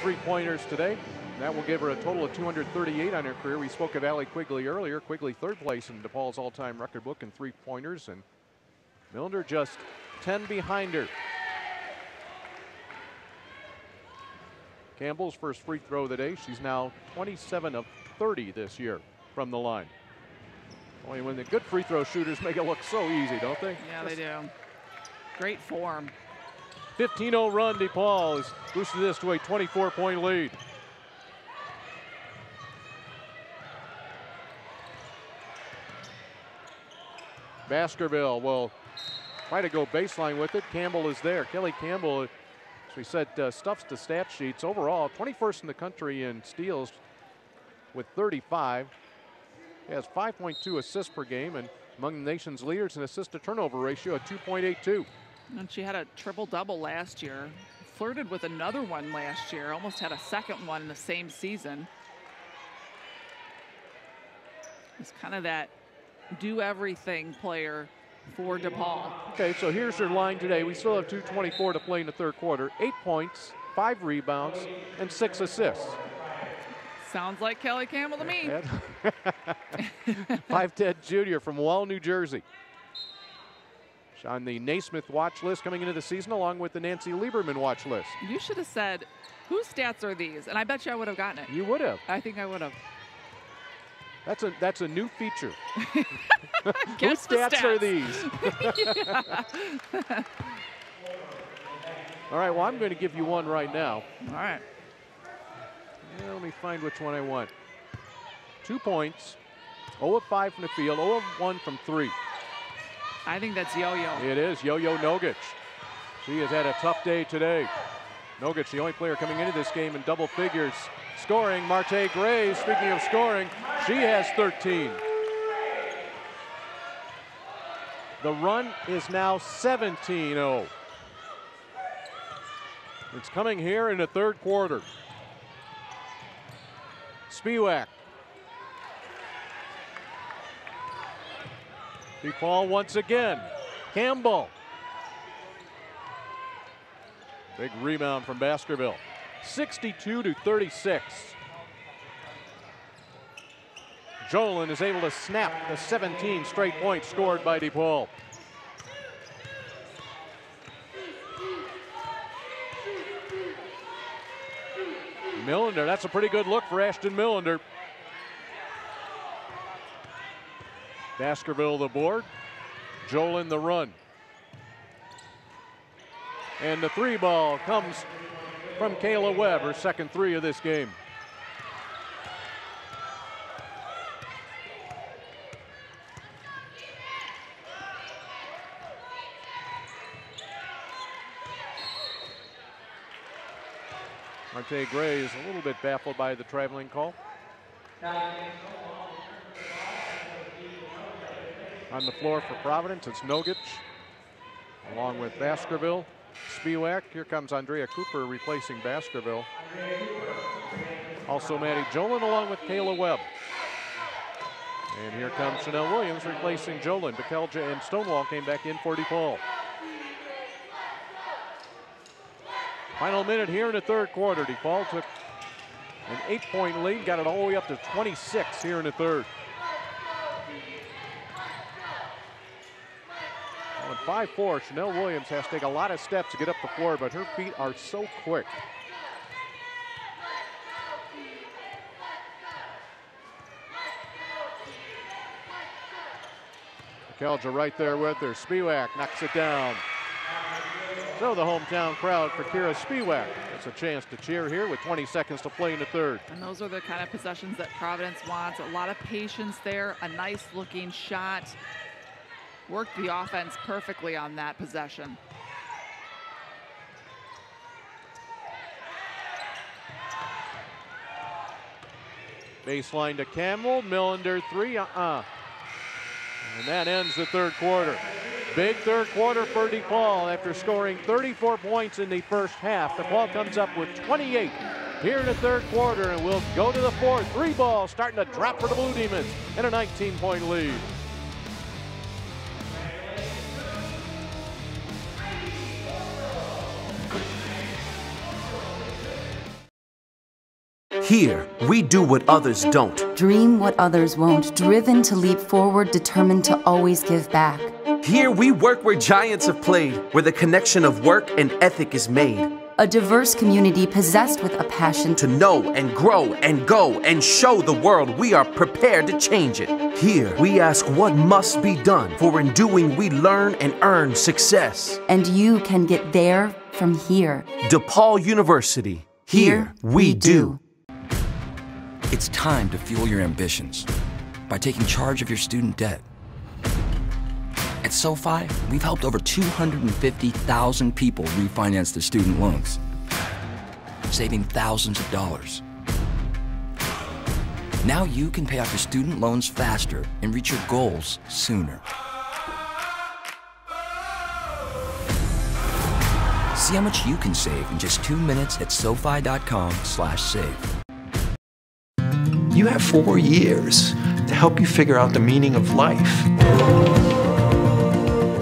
Speaker 1: three-pointers today. That will give her a total of 238 on her career. We spoke of Allie Quigley earlier. Quigley third place in DePaul's all-time record book in three-pointers, and Milner just 10 behind her. Campbell's first free throw of the day. She's now 27 of 30 this year from the line. Boy, when the good free throw shooters make it look so easy, don't they?
Speaker 2: Yeah, they do. Great form.
Speaker 1: 15-0 run. DePaul has boosted this to a 24-point lead. Baskerville will try to go baseline with it. Campbell is there. Kelly Campbell, as we said, stuffs the stat sheets. Overall, 21st in the country in steals with 35. He has 5.2 assists per game and among the nation's leaders in assist-to-turnover ratio at 2.82.
Speaker 2: And she had a triple-double last year. Flirted with another one last year. Almost had a second one in the same season. It's kind of that do-everything player for DePaul.
Speaker 1: Okay, so here's her line today. We still have 2:24 to play in the third quarter. 8 points, 5 rebounds, and 6 assists.
Speaker 2: Sounds like Kelly Campbell to me.
Speaker 1: 5'10" junior from Wall, New Jersey. She's on the Naismith watch list coming into the season, along with the Nancy Lieberman watch list.
Speaker 2: You should have said, whose stats are these? And I bet you I would have gotten it.
Speaker 1: You would have.
Speaker 2: I think I would have.
Speaker 1: That's a new feature.
Speaker 2: Guess
Speaker 1: Whose stats are these? All right, well, I'm going to give you one right now.
Speaker 2: All right.
Speaker 1: Yeah, let me find which one I want. 2 points, 0 of 5 from the field, 0 of 1 from 3.
Speaker 2: I think that's Yo-Yo.
Speaker 1: It is Yo-Yo Nogic. She has had a tough day today. Nogic, the only player coming into this game in double figures. Scoring, Marte Gray, speaking of scoring, she has 13. The run is now 17-0. It's coming here in the third quarter. Spiewak. DePaul once again. Campbell. Big rebound from Baskerville. 62-36. Jolin is able to snap the 17 straight points scored by DePaul. Millender, that's a pretty good look for Ashton Millender. Baskerville the board, Jolin the run. And the three ball comes from Kayla Webb, her second three of this game. Marte Gray is a little bit baffled by the traveling call. On the floor for Providence, it's Nogic, along with Baskerville, Spiewak. Here comes Andrea Cooper replacing Baskerville. Also Maddie Jolin along with Kayla Webb. And here comes Chanel Williams replacing Jolin. Bekelja and Stonewall came back in for DePaul. Final minute here in the third quarter. DePaul took an 8-point lead, got it all the way up to 26 here in the third. On 5-4, Chanel Williams has to take a lot of steps to get up the floor, but her feet are so quick. Bekelja right there with her. Spiewak knocks it down. So the hometown crowd for Kira Spiewak gets a chance to cheer here with 20 seconds to play in the third.
Speaker 2: And those are the kind of possessions that Providence wants. A lot of patience there, a nice looking shot. Worked the offense perfectly on that possession.
Speaker 1: Baseline to Campbell, Millender three, And that ends the third quarter. Big third quarter for DePaul after scoring 34 points in the first half. DePaul comes up with 28 here in the third quarter, and we'll go to the fourth. Three ball starting to drop for the Blue Demons and a 19-point lead.
Speaker 3: Here, we do what others don't.
Speaker 4: Dream what others won't. Driven to leap forward, determined to always give back.
Speaker 3: Here, we work where giants have played, where the connection of work and ethic is made.
Speaker 4: A diverse community possessed with a passion
Speaker 3: to know and grow and go and show the world we are prepared to change it. Here, we ask what must be done, for in doing we learn and earn success.
Speaker 4: And you can get there from here.
Speaker 3: DePaul University. Here we do.
Speaker 5: It's time to fuel your ambitions by taking charge of your student debt. At SoFi, we've helped over 250,000 people refinance their student loans, saving thousands of dollars. Now you can pay off your student loans faster and reach your goals sooner. See how much you can save in just 2 minutes at SoFi.com/save.
Speaker 6: You have 4 years to help you figure out the meaning of life.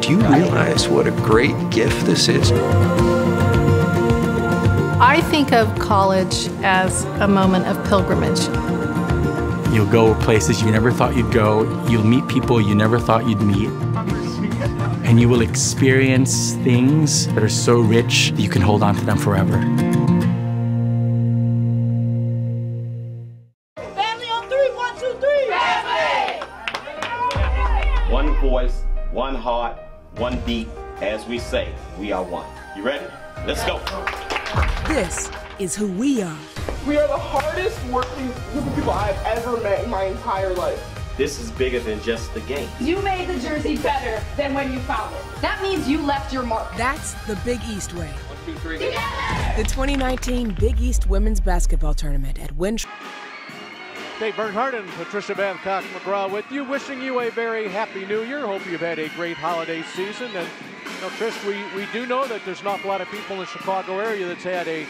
Speaker 6: Do you realize what a great gift this is?
Speaker 7: I think of college as a moment of pilgrimage.
Speaker 8: You'll go places you never thought you'd go. You'll meet people you never thought you'd meet. And you will experience things that are so rich that you can hold on to them forever.
Speaker 23: Family on three, 1, 2, 3. Family!
Speaker 10: One voice, one heart, one beat. As we say, we are one. You ready? Let's go.
Speaker 12: This is who we are.
Speaker 23: We are the hardest working group of people I've ever met in my entire life.
Speaker 10: This is bigger than just the game.
Speaker 24: You made the jersey better than when you found it. That means you left your mark.
Speaker 12: That's the Big East way.
Speaker 10: 1, 2, 3.
Speaker 24: Together!
Speaker 12: The 2019 Big East Women's Basketball Tournament at Wintrust.
Speaker 1: Dave Bernhardt and Patricia Babcock McGraw with you, wishing you a very happy new year. Hope you've had a great holiday season. And, you know, Trish, we do know that there's an awful lot of people in the Chicago area that's had a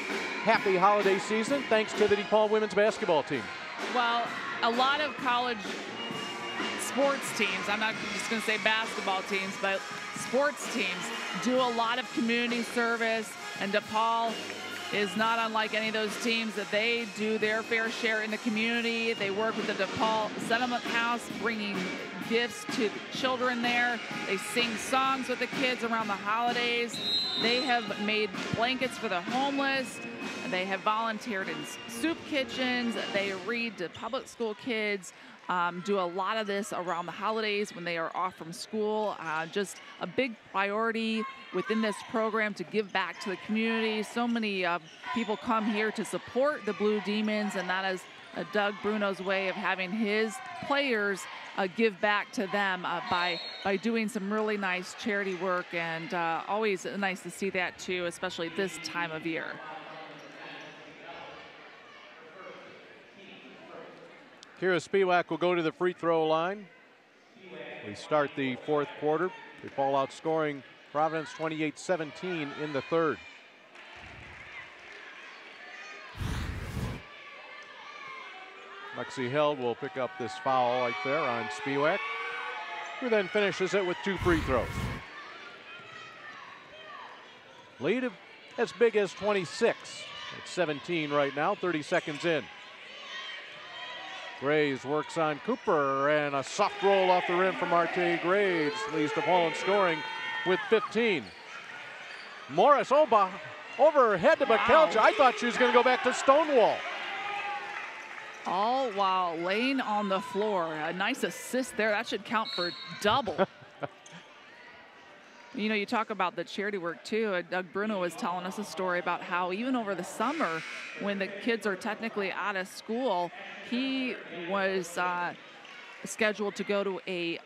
Speaker 1: happy holiday season thanks to the DePaul women's basketball team.
Speaker 2: Well, a lot of college sports teams, I'm not just going to say basketball teams, but sports teams do a lot of community service, and DePaul is not unlike any of those teams, that they do their fair share in the community. They work with the DePaul Settlement House, bringing gifts to the children there. They sing songs with the kids around the holidays. They have made blankets for the homeless. They have volunteered in soup kitchens. They read to public school kids. Do a lot of this around the holidays when they are off from school. Just a big priority within this program to give back to the community. So many people come here to support the Blue Demons, and that is Doug Bruno's way of having his players give back to them by doing some really nice charity work, and always nice to see that too, especially this time of year.
Speaker 1: Kira Spiewak will go to the free throw line. We start the fourth quarter. DePaul outscoring Providence 28-17 in the third. Lexi Held will pick up this foul right there on Spiewak, who then finishes it with 2 free throws. Lead as big as 26. It's 17 right now, 30 seconds in. Graves works on Cooper, and a soft roll off the rim from Marte Graves leads DePaul in scoring with 15. Morris Oba over her head to McKelch. I thought she was going to go back to Stonewall.
Speaker 2: All while laying on the floor. A nice assist there. That should count for double. You know, you talk about the charity work too. Doug Bruno was telling us a story about how even over the summer, when the kids are technically out of school, he was scheduled to go to a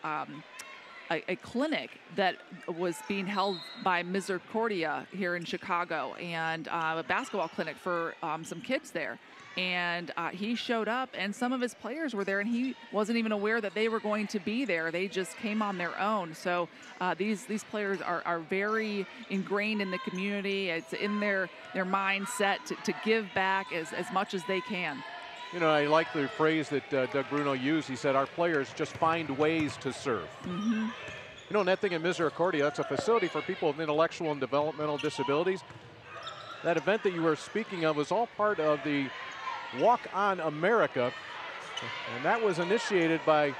Speaker 2: clinic that was being held by Misericordia here in Chicago, and a basketball clinic for some kids there. And he showed up, and some of his players were there, and he wasn't even aware that they were going to be there. They just came on their own. So these players are very ingrained in the community. It's in their mindset to give back as much as they can.
Speaker 1: You know, I like the phrase that Doug Bruno used. He said, our players just find ways to serve.
Speaker 2: Mm-hmm.
Speaker 1: You know, and that thing in Misericordia, that's a facility for people with intellectual and developmental disabilities. That event that you were speaking of was all part of the Walk on America, and that was initiated by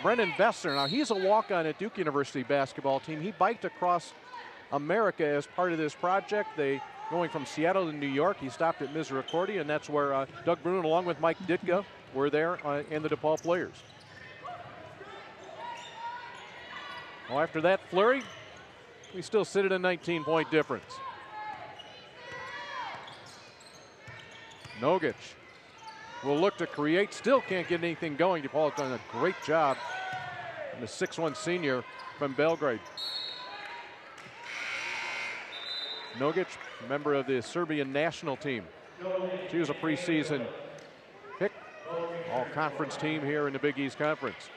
Speaker 1: Brennan Bessner. Now, he's a walk-on at Duke University basketball team. He biked across America as part of this project. They going from Seattle to New York. He stopped at Misericordia, and that's where Doug Bruno, along with Mike Ditka, were there, and the DePaul players. Well, after that flurry, we still sit at a 19-point difference. Nogic will look to create, still can't get anything going. DePaul has done a great job. And the 6'1" senior from Belgrade. Nogic, member of the Serbian national team. She was a preseason pick, all-conference team here in the Big East Conference.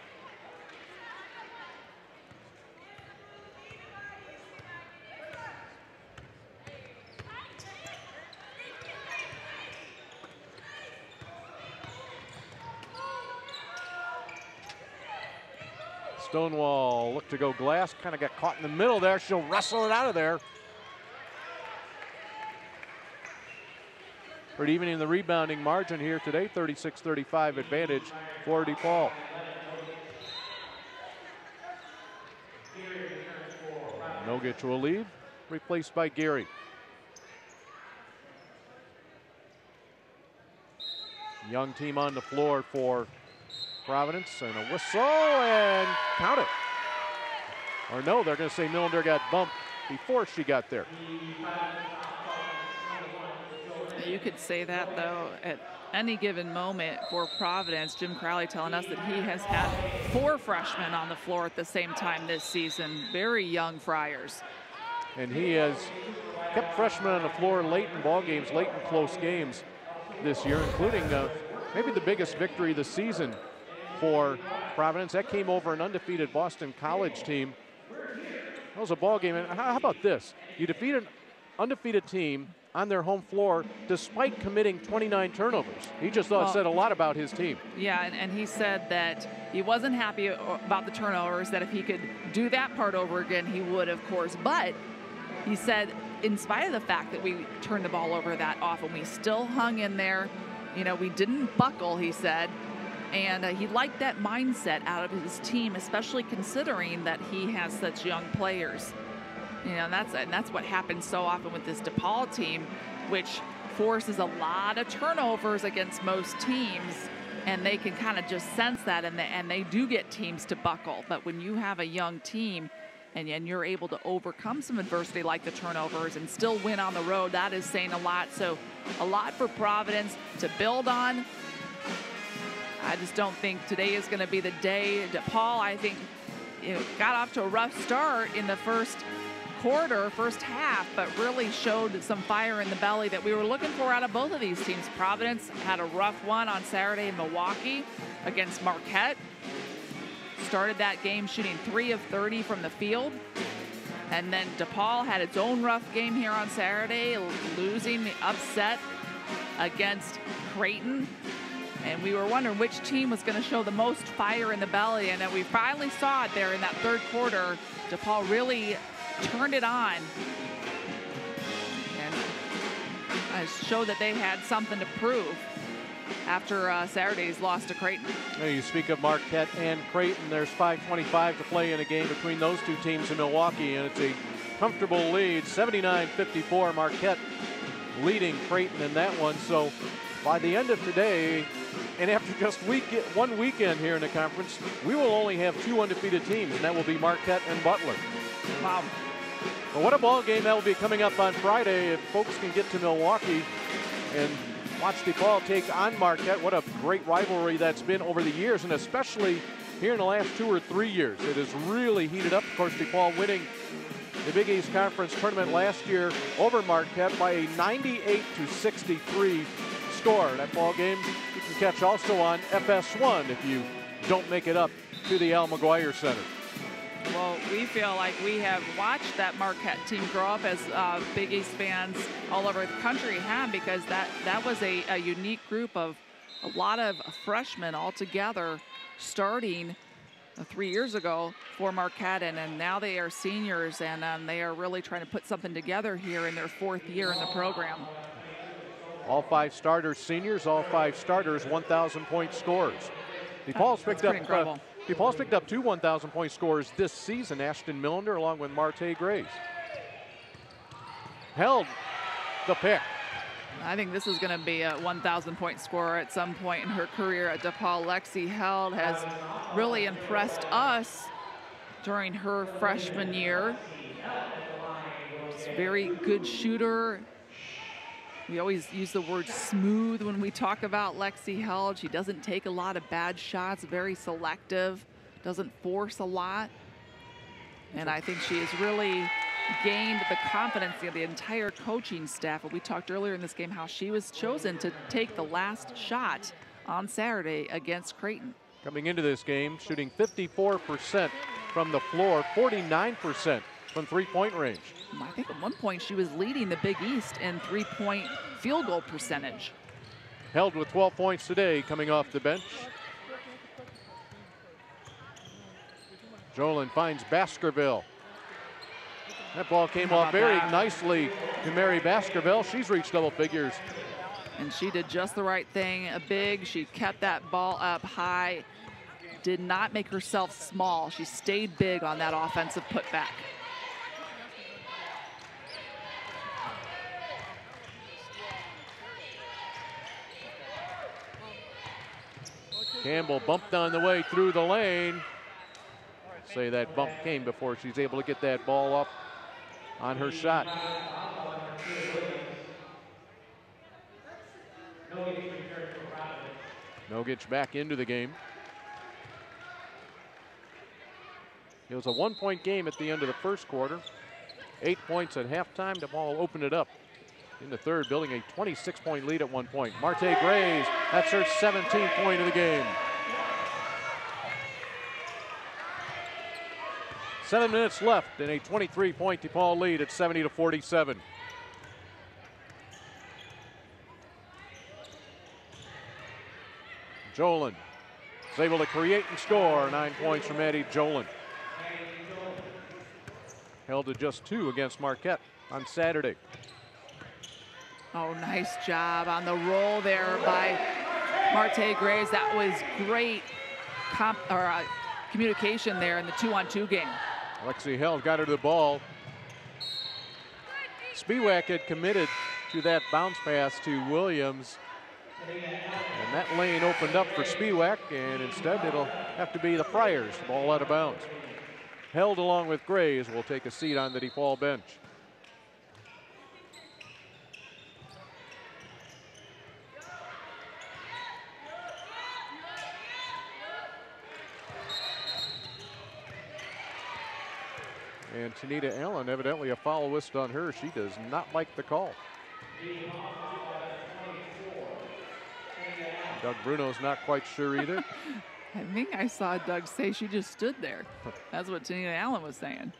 Speaker 1: Stonewall looked to go glass, kind of got caught in the middle there. She'll wrestle it out of there. But even in the rebounding margin here today, 36-35 advantage for DePaul. Nogic will leave, replaced by Gary. Young team on the floor for Providence, and a whistle, and count it. Or no, they're going to say Millender got bumped before she got there.
Speaker 2: You could say that, though, at any given moment for Providence. Jim Crowley telling us that he has had 4 freshmen on the floor at the same time this season. Very young Friars.
Speaker 1: And he has kept freshmen on the floor late in ball games, late in close games this year, including maybe the biggest victory of the season for Providence. That came over an undefeated Boston College team. That was a ball game. And how about this? You defeat an undefeated team on their home floor despite committing 29 turnovers. He just thought said a lot about his team.
Speaker 2: Yeah, and he said that he wasn't happy about the turnovers, that if he could do that part over again, he would, of course. But he said, in spite of the fact that we turned the ball over that often, we still hung in there. You know, we didn't buckle, he said. And he liked that mindset out of his team, especially considering that he has such young players. You know, and that's what happens so often with this DePaul team, which forces a lot of turnovers against most teams, and they can kind of just sense that, and they do get teams to buckle. But when you have a young team and you're able to overcome some adversity like the turnovers and still win on the road, that is saying a lot. So a lot for Providence to build on. I just don't think today is going to be the day. DePaul, I think, got off to a rough start in the first half, but really showed some fire in the belly that we were looking for out of both of these teams. Providence had a rough one on Saturday in Milwaukee against Marquette. Started that game shooting 3 of 30 from the field. And then DePaul had its own rough game here on Saturday, losing the upset against Creighton. And we were wondering which team was going to show the most fire in the belly, and then we finally saw it there in that third quarter. DePaul really turned it on and showed that they had something to prove after Saturday's loss to Creighton.
Speaker 1: You speak of Marquette and Creighton. There's 5:25 to play in a game between those two teams in Milwaukee, and it's a comfortable lead, 79-54. Marquette leading Creighton in that one. So by the end of today, and after just one weekend here in the conference, we will only have 2 undefeated teams, and that will be Marquette and Butler.
Speaker 2: Wow.
Speaker 1: But what a ball game that will be coming up on Friday if folks can get to Milwaukee and watch DePaul take on Marquette. What a great rivalry that's been over the years, and especially here in the last 2 or 3 years. It has really heated up. Of course, DePaul winning the Big East Conference tournament last year over Marquette by a 98-63 score. That ball game you can catch also on FS1 if you don't make it up to the Al McGuire Center.
Speaker 2: Well, we feel like we have watched that Marquette team grow up, as Big East fans all over the country have, because that was a unique group of a lot of freshmen all together starting 3 years ago for Marquette, and now they are seniors, and they are really trying to put something together here in their 4th year in the program.
Speaker 1: All 5 starters seniors, all 5 starters 1,000-point scorers. DePaul's picked up 2 1,000-point scorers this season. Ashton Millender along with Marte Graves. Held the pick.
Speaker 2: I think this is going to be a 1,000-point scorer at some point in her career at DePaul. Lexi Held has really impressed us during her freshman year. She's a very good shooter. We always use the word smooth when we talk about Lexi Held. She doesn't take a lot of bad shots, very selective, doesn't force a lot. And I think she has really gained the confidence of the entire coaching staff. And we talked earlier in this game how she was chosen to take the last shot on Saturday against Creighton.
Speaker 1: Coming into this game, shooting 54% from the floor, 49% from three-point range.
Speaker 2: I think at one point she was leading the Big East in three-point field goal percentage.
Speaker 1: Held with 12 points today coming off the bench. Jolin finds Baskerville. That ball came off very nicely to Mary Baskerville. She's reached double figures.
Speaker 2: And she did just the right thing. Big, she kept that ball up high. Did not make herself small. She stayed big on that offensive putback.
Speaker 1: Campbell bumped on the way through the lane. Say that bump came before she's able to get that ball up on her shot. Nogic back into the game. It was a 1-point game at the end of the first quarter. 8 points at halftime. DePaul opened it up in the third, building a 26-point lead at 1 point. Marte Graves, that's her 17th point of the game. 7 minutes left in a 23-point DePaul lead at 70-47. Jolin is able to create and score. 9 points from Addie Jolin. held to just 2 against Marquette on Saturday.
Speaker 2: Oh, nice job on the roll there by Marte Graves. That was great communication there in the 2-on-2 game.
Speaker 1: Lexi Held got her to the ball. Spiewak had committed to that bounce pass to Williams. And that lane opened up for Spiewak, and instead it'll have to be the Friars. Ball out of bounds. Held along with Graves will take a seat on the DePaul bench. And Tanita Allen, evidently a foul whistle on her. She does not like the call. Doug Bruno's not quite sure either.
Speaker 2: I think I saw Doug say she just stood there. That's what Tanita Allen was saying.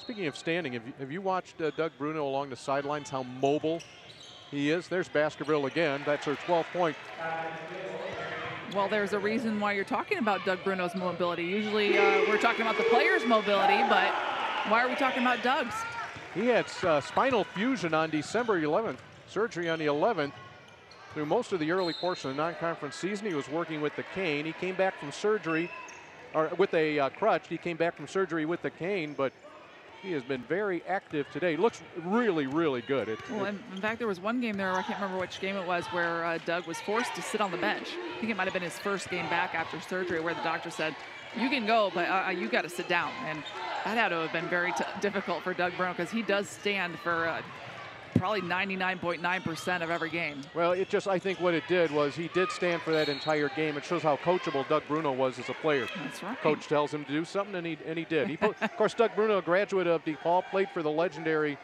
Speaker 1: Speaking of standing, have you watched Doug Bruno along the sidelines, how mobile he is? There's Baskerville again. That's her 12th point.
Speaker 2: Well, there's a reason why you're talking about Doug Bruno's mobility. Usually we're talking about the player's mobility, but why are we talking about Doug's?
Speaker 1: He had spinal fusion on December 11th, surgery on the 11th. Through most of the early portion of the non-conference season, he was working with the cane. He came back from surgery, or with a crutch. He came back from surgery with the cane, but he has been very active today. Looks really, really good.
Speaker 2: In fact, there was one game there, I can't remember which game it was, where Doug was forced to sit on the bench. I think it might have been his first game back after surgery, where the doctor said, you can go, but you got to sit down. And that had to have been very difficult for Doug Bruno, because he does stand for probably 99.9% of every game.
Speaker 1: Well, I think what it did was he did stand for that entire game. It shows how coachable Doug Bruno was as a player.
Speaker 2: That's right.
Speaker 1: Coach tells him to do something, and he did. Of course, Doug Bruno, a graduate of DePaul, played for the legendary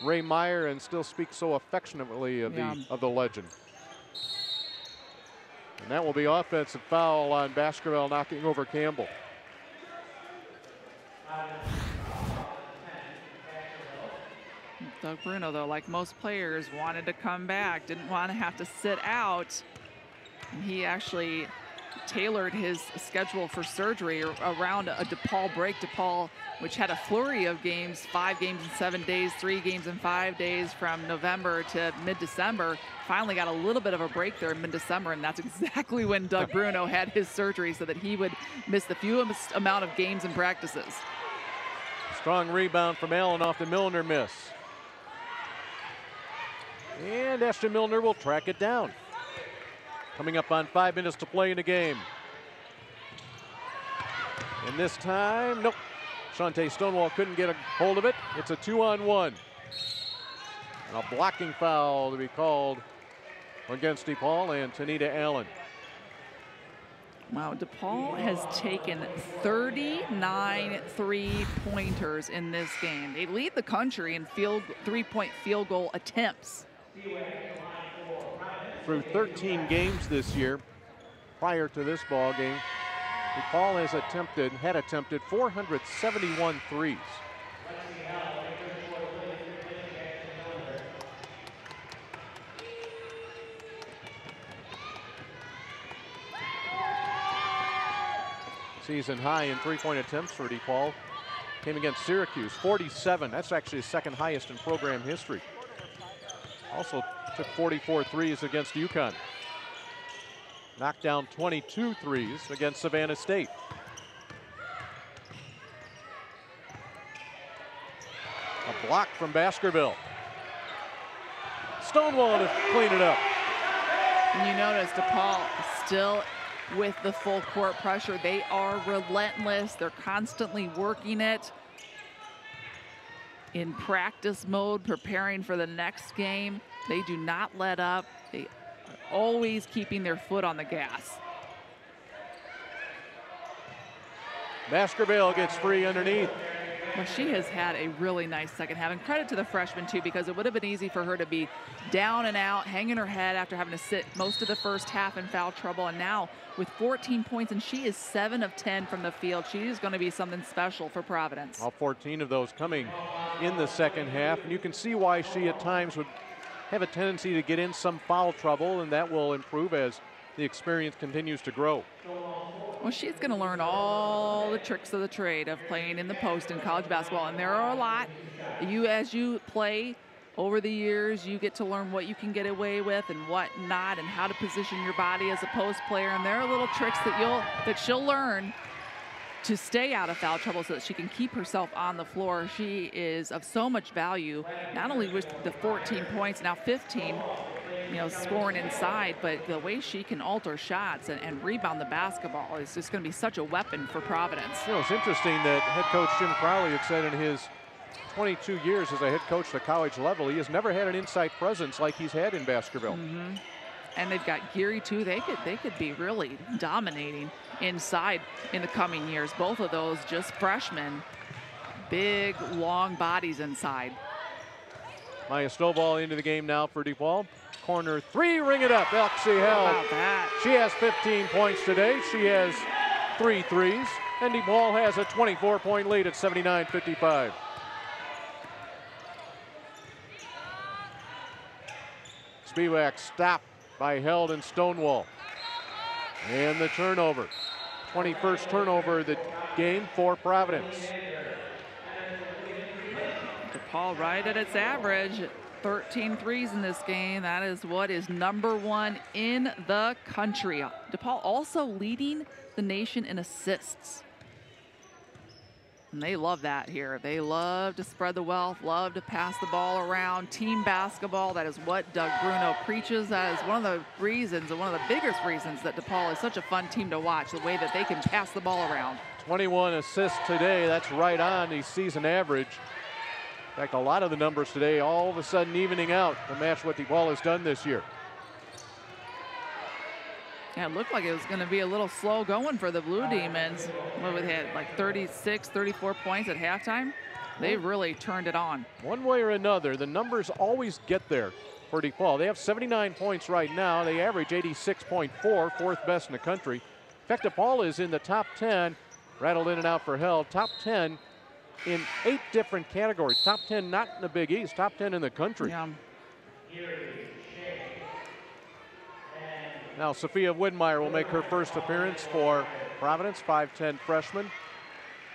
Speaker 1: Ray Meyer, and still speaks so affectionately of the legend. And that will be offensive foul on Baskerville, knocking over Campbell.
Speaker 2: Doug Bruno, though, like most players, wanted to come back, didn't want to have to sit out. And he actually tailored his schedule for surgery around a DePaul break. DePaul, which had a flurry of games, 5 games in 7 days, 3 games in 5 days from November to mid-December, finally got a little bit of a break there in mid-December, and that's exactly when Doug Bruno had his surgery, so that he would miss the fewest amount of games and practices.
Speaker 1: Strong rebound from Allen off the Milner miss. And Ashton Milner will track it down. Coming up on 5 minutes to play in the game. And this time, nope. Shante Stonewall couldn't get a hold of it. It's a 2-on-1. And a blocking foul to be called against DePaul and Tanita Allen.
Speaker 2: Wow, DePaul has taken 39 3-pointers in this game. They lead the country in 3-point field goal attempts.
Speaker 1: Through 13 games this year, prior to this ball game, DePaul had attempted 471 threes. Season high in 3-point attempts for DePaul came against Syracuse, 47. That's actually the second highest in program history. Also took 44 threes against UConn. Knocked down 22 threes against Savannah State. A block from Baskerville. Stonewall to clean it up.
Speaker 2: And you notice DePaul still with the full court pressure. They are relentless. They're constantly working it. In practice mode, preparing for the next game. They do not let up. They are always keeping their foot on the gas.
Speaker 1: Baskerville gets free underneath.
Speaker 2: Well, she has had a really nice second half, and credit to the freshman too, because it would have been easy for her to be down and out, hanging her head after having to sit most of the first half in foul trouble. And now with 14 points, and she is 7 of 10 from the field. She is going to be something special for Providence.
Speaker 1: All 14 of those coming in the second half, and you can see why she at times would have a tendency to get in some foul trouble, and that will improve as the experience continues to grow.
Speaker 2: Well, she's going to learn all the tricks of the trade of playing in the post in college basketball, and there are a lot. As you play over the years, you get to learn what you can get away with and what not, and how to position your body as a post player. And there are little tricks that she'll learn to stay out of foul trouble so that she can keep herself on the floor. She is of so much value, not only with the 14 points, now 15, scoring inside, but the way she can alter shots and rebound the basketball is just going to be such a weapon for Providence.
Speaker 1: It's interesting that head coach Jim Crowley had said in his 22 years as a head coach at the college level, he has never had an inside presence like he's had in Baskerville.
Speaker 2: And they've got Geary too. They could be really dominating inside in the coming years. Both of those just freshmen, big, long bodies inside.
Speaker 1: Maya Stovall into the game now for DePaul. Corner three, ring it up. Lexi Held.
Speaker 2: How about that?
Speaker 1: She has 15 points today. She has 3 threes. And DePaul has a 24-point lead at 79-55. Spivak stopped by Held and Stonewall. And the turnover. 21st turnover of the game for Providence.
Speaker 2: DePaul right at its average. 13 threes in this game. That is what is #1 in the country. DePaul also leading the nation in assists. And they love that here. They love to spread the wealth, love to pass the ball around. Team basketball, that is what Doug Bruno preaches. That is one of the reasons, and one of the biggest reasons, that DePaul is such a fun team to watch, the way that they can pass the ball around.
Speaker 1: 21 assists today. That's right on the season average. In fact, a lot of the numbers today all of a sudden evening out to match what DePaul has done this year.
Speaker 2: Yeah, it looked like it was going to be a little slow going for the Blue Demons. What we had, like 36, 34 points at halftime. They really turned it on.
Speaker 1: One way or another, the numbers always get there for DePaul. They have 79 points right now. They average 86.4, fourth best in the country. In fact, DePaul is in the top 10, rattled in and out for Held, top 10 in 8 different categories. Top 10 not in the Big East, top 10 in the country.
Speaker 2: Yeah.
Speaker 1: Now Sophia Widmeyer will make her first appearance for Providence, 5'10" freshman.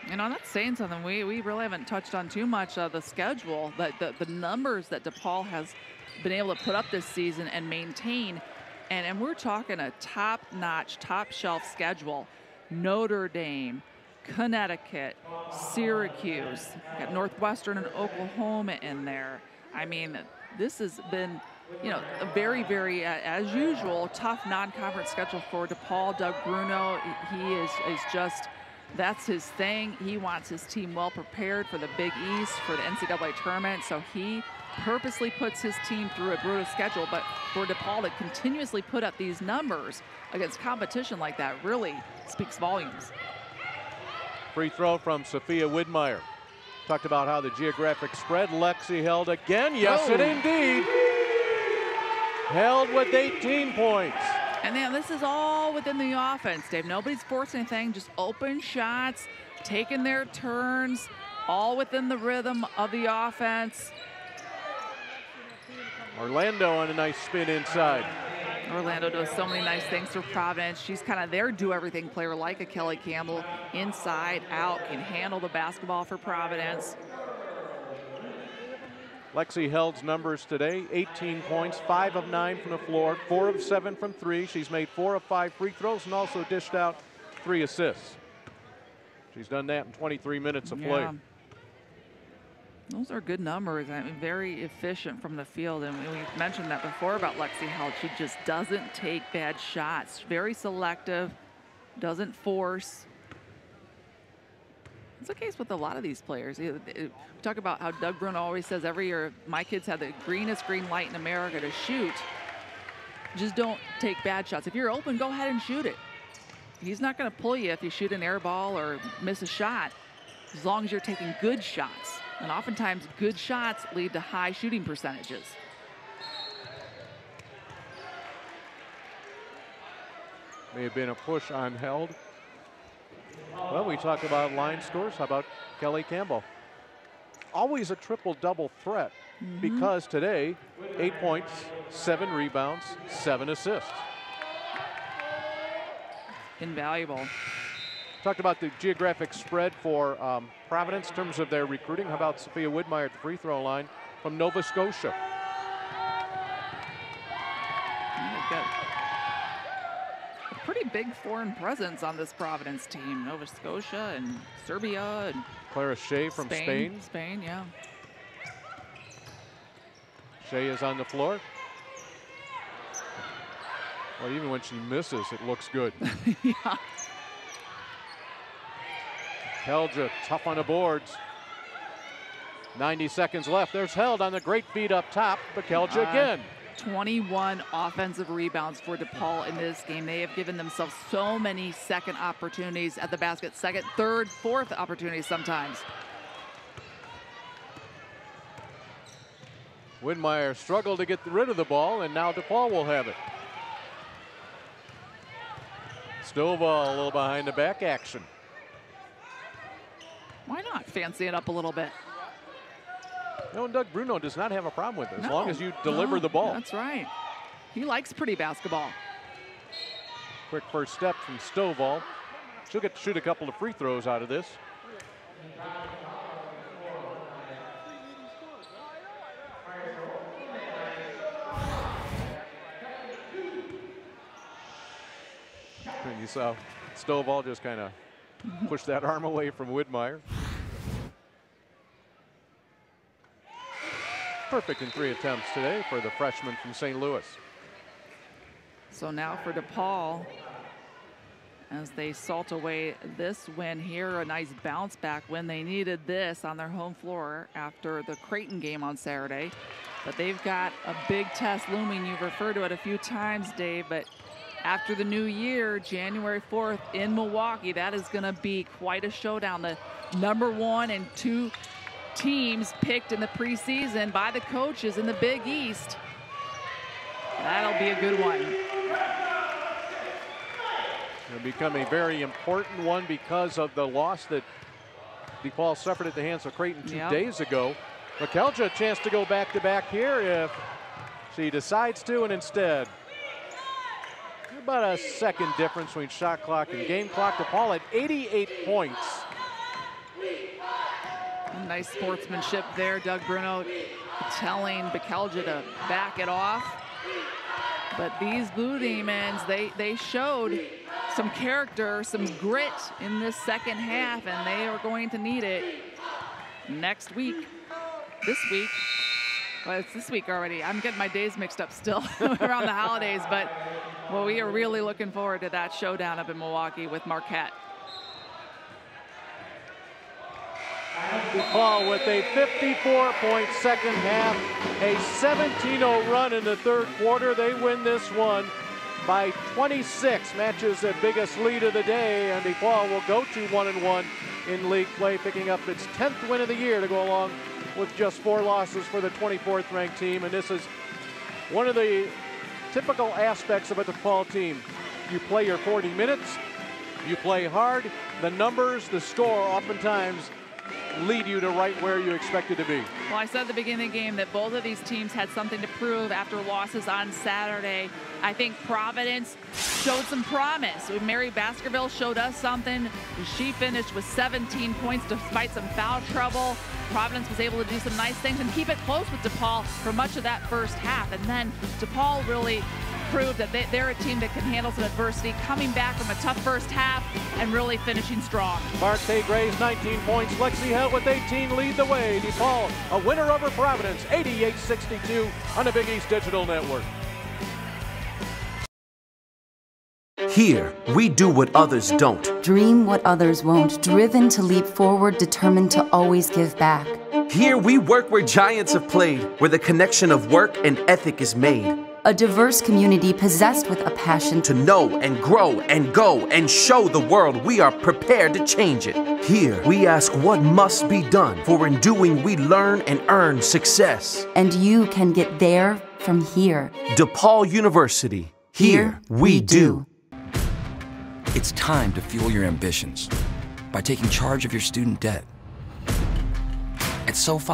Speaker 2: And I'm not saying something, we really haven't touched on too much of the schedule, but the numbers that DePaul has been able to put up this season and maintain, and we're talking a top-notch, top-shelf schedule. Notre Dame, Connecticut, Syracuse, got Northwestern and Oklahoma in there. I mean, this has been, a very, very, as usual, tough non-conference schedule for DePaul. Doug Bruno, he is just, that's his thing. He wants his team well prepared for the Big East, for the NCAA tournament, so he purposely puts his team through a brutal schedule. But for DePaul to continuously put up these numbers against competition like that really speaks volumes.
Speaker 1: Free throw from Sophia Widmeyer. Talked about how the geographic spread. Lexi Held again. Yes, it indeed. Held with 18 points.
Speaker 2: And then this is all within the offense, Dave. Nobody's forced anything, just open shots, taking their turns, all within the rhythm of the offense.
Speaker 1: Orlando on a nice spin inside.
Speaker 2: Orlando does so many nice things for Providence. She's kind of their do-everything player, like a Kelly Campbell. Inside, out, can handle the basketball for Providence.
Speaker 1: Lexi Held's numbers today: 18 points, 5 of 9 from the floor, 4 of 7 from 3. She's made 4 of 5 free throws and also dished out 3 assists. She's done that in 23 minutes of play.
Speaker 2: Those are good numbers. I mean, very efficient from the field. And we mentioned that before about Lexi Held. She just doesn't take bad shots. Very selective, doesn't force. It's the case with a lot of these players. We talk about how Doug Bruno always says every year, my kids have the greenest green light in America to shoot. Just don't take bad shots. If you're open, go ahead and shoot it. He's not going to pull you if you shoot an air ball or miss a shot, as long as you're taking good shots. And oftentimes, good shots lead to high shooting percentages.
Speaker 1: May have been a push on Held. Well, we talk about line scores. How about Kelly Campbell? Always a triple-double threat, because today, 8 points, 7 rebounds, 7 assists.
Speaker 2: invaluable.
Speaker 1: Talked about the geographic spread for Providence in terms of their recruiting. How about Sophia Widmeyer at the free throw line from Nova Scotia?
Speaker 2: They've got a pretty big foreign presence on this Providence team. Nova Scotia and Serbia and
Speaker 1: Clara Shea from Spain.
Speaker 2: Spain, yeah.
Speaker 1: Shea is on the floor. Well, even when she misses, it looks good.
Speaker 2: Yeah.
Speaker 1: Kelja tough on the boards. 90 seconds left. There's Held on the great feed up top. Kelja again.
Speaker 2: 21 offensive rebounds for DePaul in this game. They have given themselves so many second opportunities at the basket. Second, third, fourth opportunities sometimes.
Speaker 1: Widmeyer struggled to get rid of the ball, and now DePaul will have it. Stovall a little behind the back action.
Speaker 2: Why not fancy it up a little bit?
Speaker 1: No, and Doug Bruno does not have a problem with it as long as you deliver the ball.
Speaker 2: That's right. He likes pretty basketball.
Speaker 1: Quick first step from Stovall. She'll get to shoot a couple of free throws out of this. And you saw Stovall just kind of push that arm away from Widmeyer. Perfect in 3 attempts today for the freshman from St. Louis.
Speaker 2: So now for DePaul, as they salt away this win here, a nice bounce back win. They needed this on their home floor after the Creighton game on Saturday. But they've got a big test looming. You've referred to it a few times, Dave, but after the new year, January 4th in Milwaukee, that is going to be quite a showdown. The #1 and 2 teams picked in the preseason by the coaches in the Big East. That'll be a good one.
Speaker 1: It'll become a very important one because of the loss that DePaul suffered at the hands of Creighton 2 days ago. Kelja a chance to go back-to-back here if she decides to, and instead about a second difference between shot clock and game clock. DePaul at 88 points.
Speaker 2: Nice sportsmanship there. Doug Bruno telling Kelja to back it off. But these Blue Demons, they showed some character, some grit in this second half, and they are going to need it next week. This week. Well, it's this week already. I'm getting my days mixed up still around the holidays, but well, we are really looking forward to that showdown up in Milwaukee with Marquette.
Speaker 1: DePaul with a 54-point second half, a 17-0 run in the third quarter. They win this one by 26, matches the biggest lead of the day, and DePaul will go to 1-1 in league play, picking up its 10th win of the year to go along with just 4 losses for the 24th ranked team. And this is one of the typical aspects of a DePaul team. You play your 40 minutes, you play hard, the numbers, the score oftentimes lead you to right where you expected to be.
Speaker 2: Well, I said at the beginning of the game that both of these teams had something to prove after losses on Saturday. I think Providence showed some promise. Mary Baskerville showed us something. She finished with 17 points despite some foul trouble. Providence was able to do some nice things and keep it close with DePaul for much of that first half. And then DePaul really proved that they're a team that can handle some adversity, coming back from a tough first half and really finishing strong.
Speaker 1: Marte Gray's 19 points. Lexi Held with 18 lead the way. DePaul a winner over Providence, 88-62 on the Big East Digital Network.
Speaker 3: Here, we do what others don't.
Speaker 4: Dream what others won't. Driven to leap forward, determined to always give back.
Speaker 3: Here, we work where giants have played, where the connection of work and ethic is made.
Speaker 4: A diverse community possessed with a passion
Speaker 3: to know and grow and go and show the world we are prepared to change it. Here, we ask what must be done, for in doing we learn and earn success.
Speaker 4: And you can get there from here.
Speaker 3: DePaul University. Here we do.
Speaker 5: It's time to fuel your ambitions by taking charge of your student debt. At SoFi,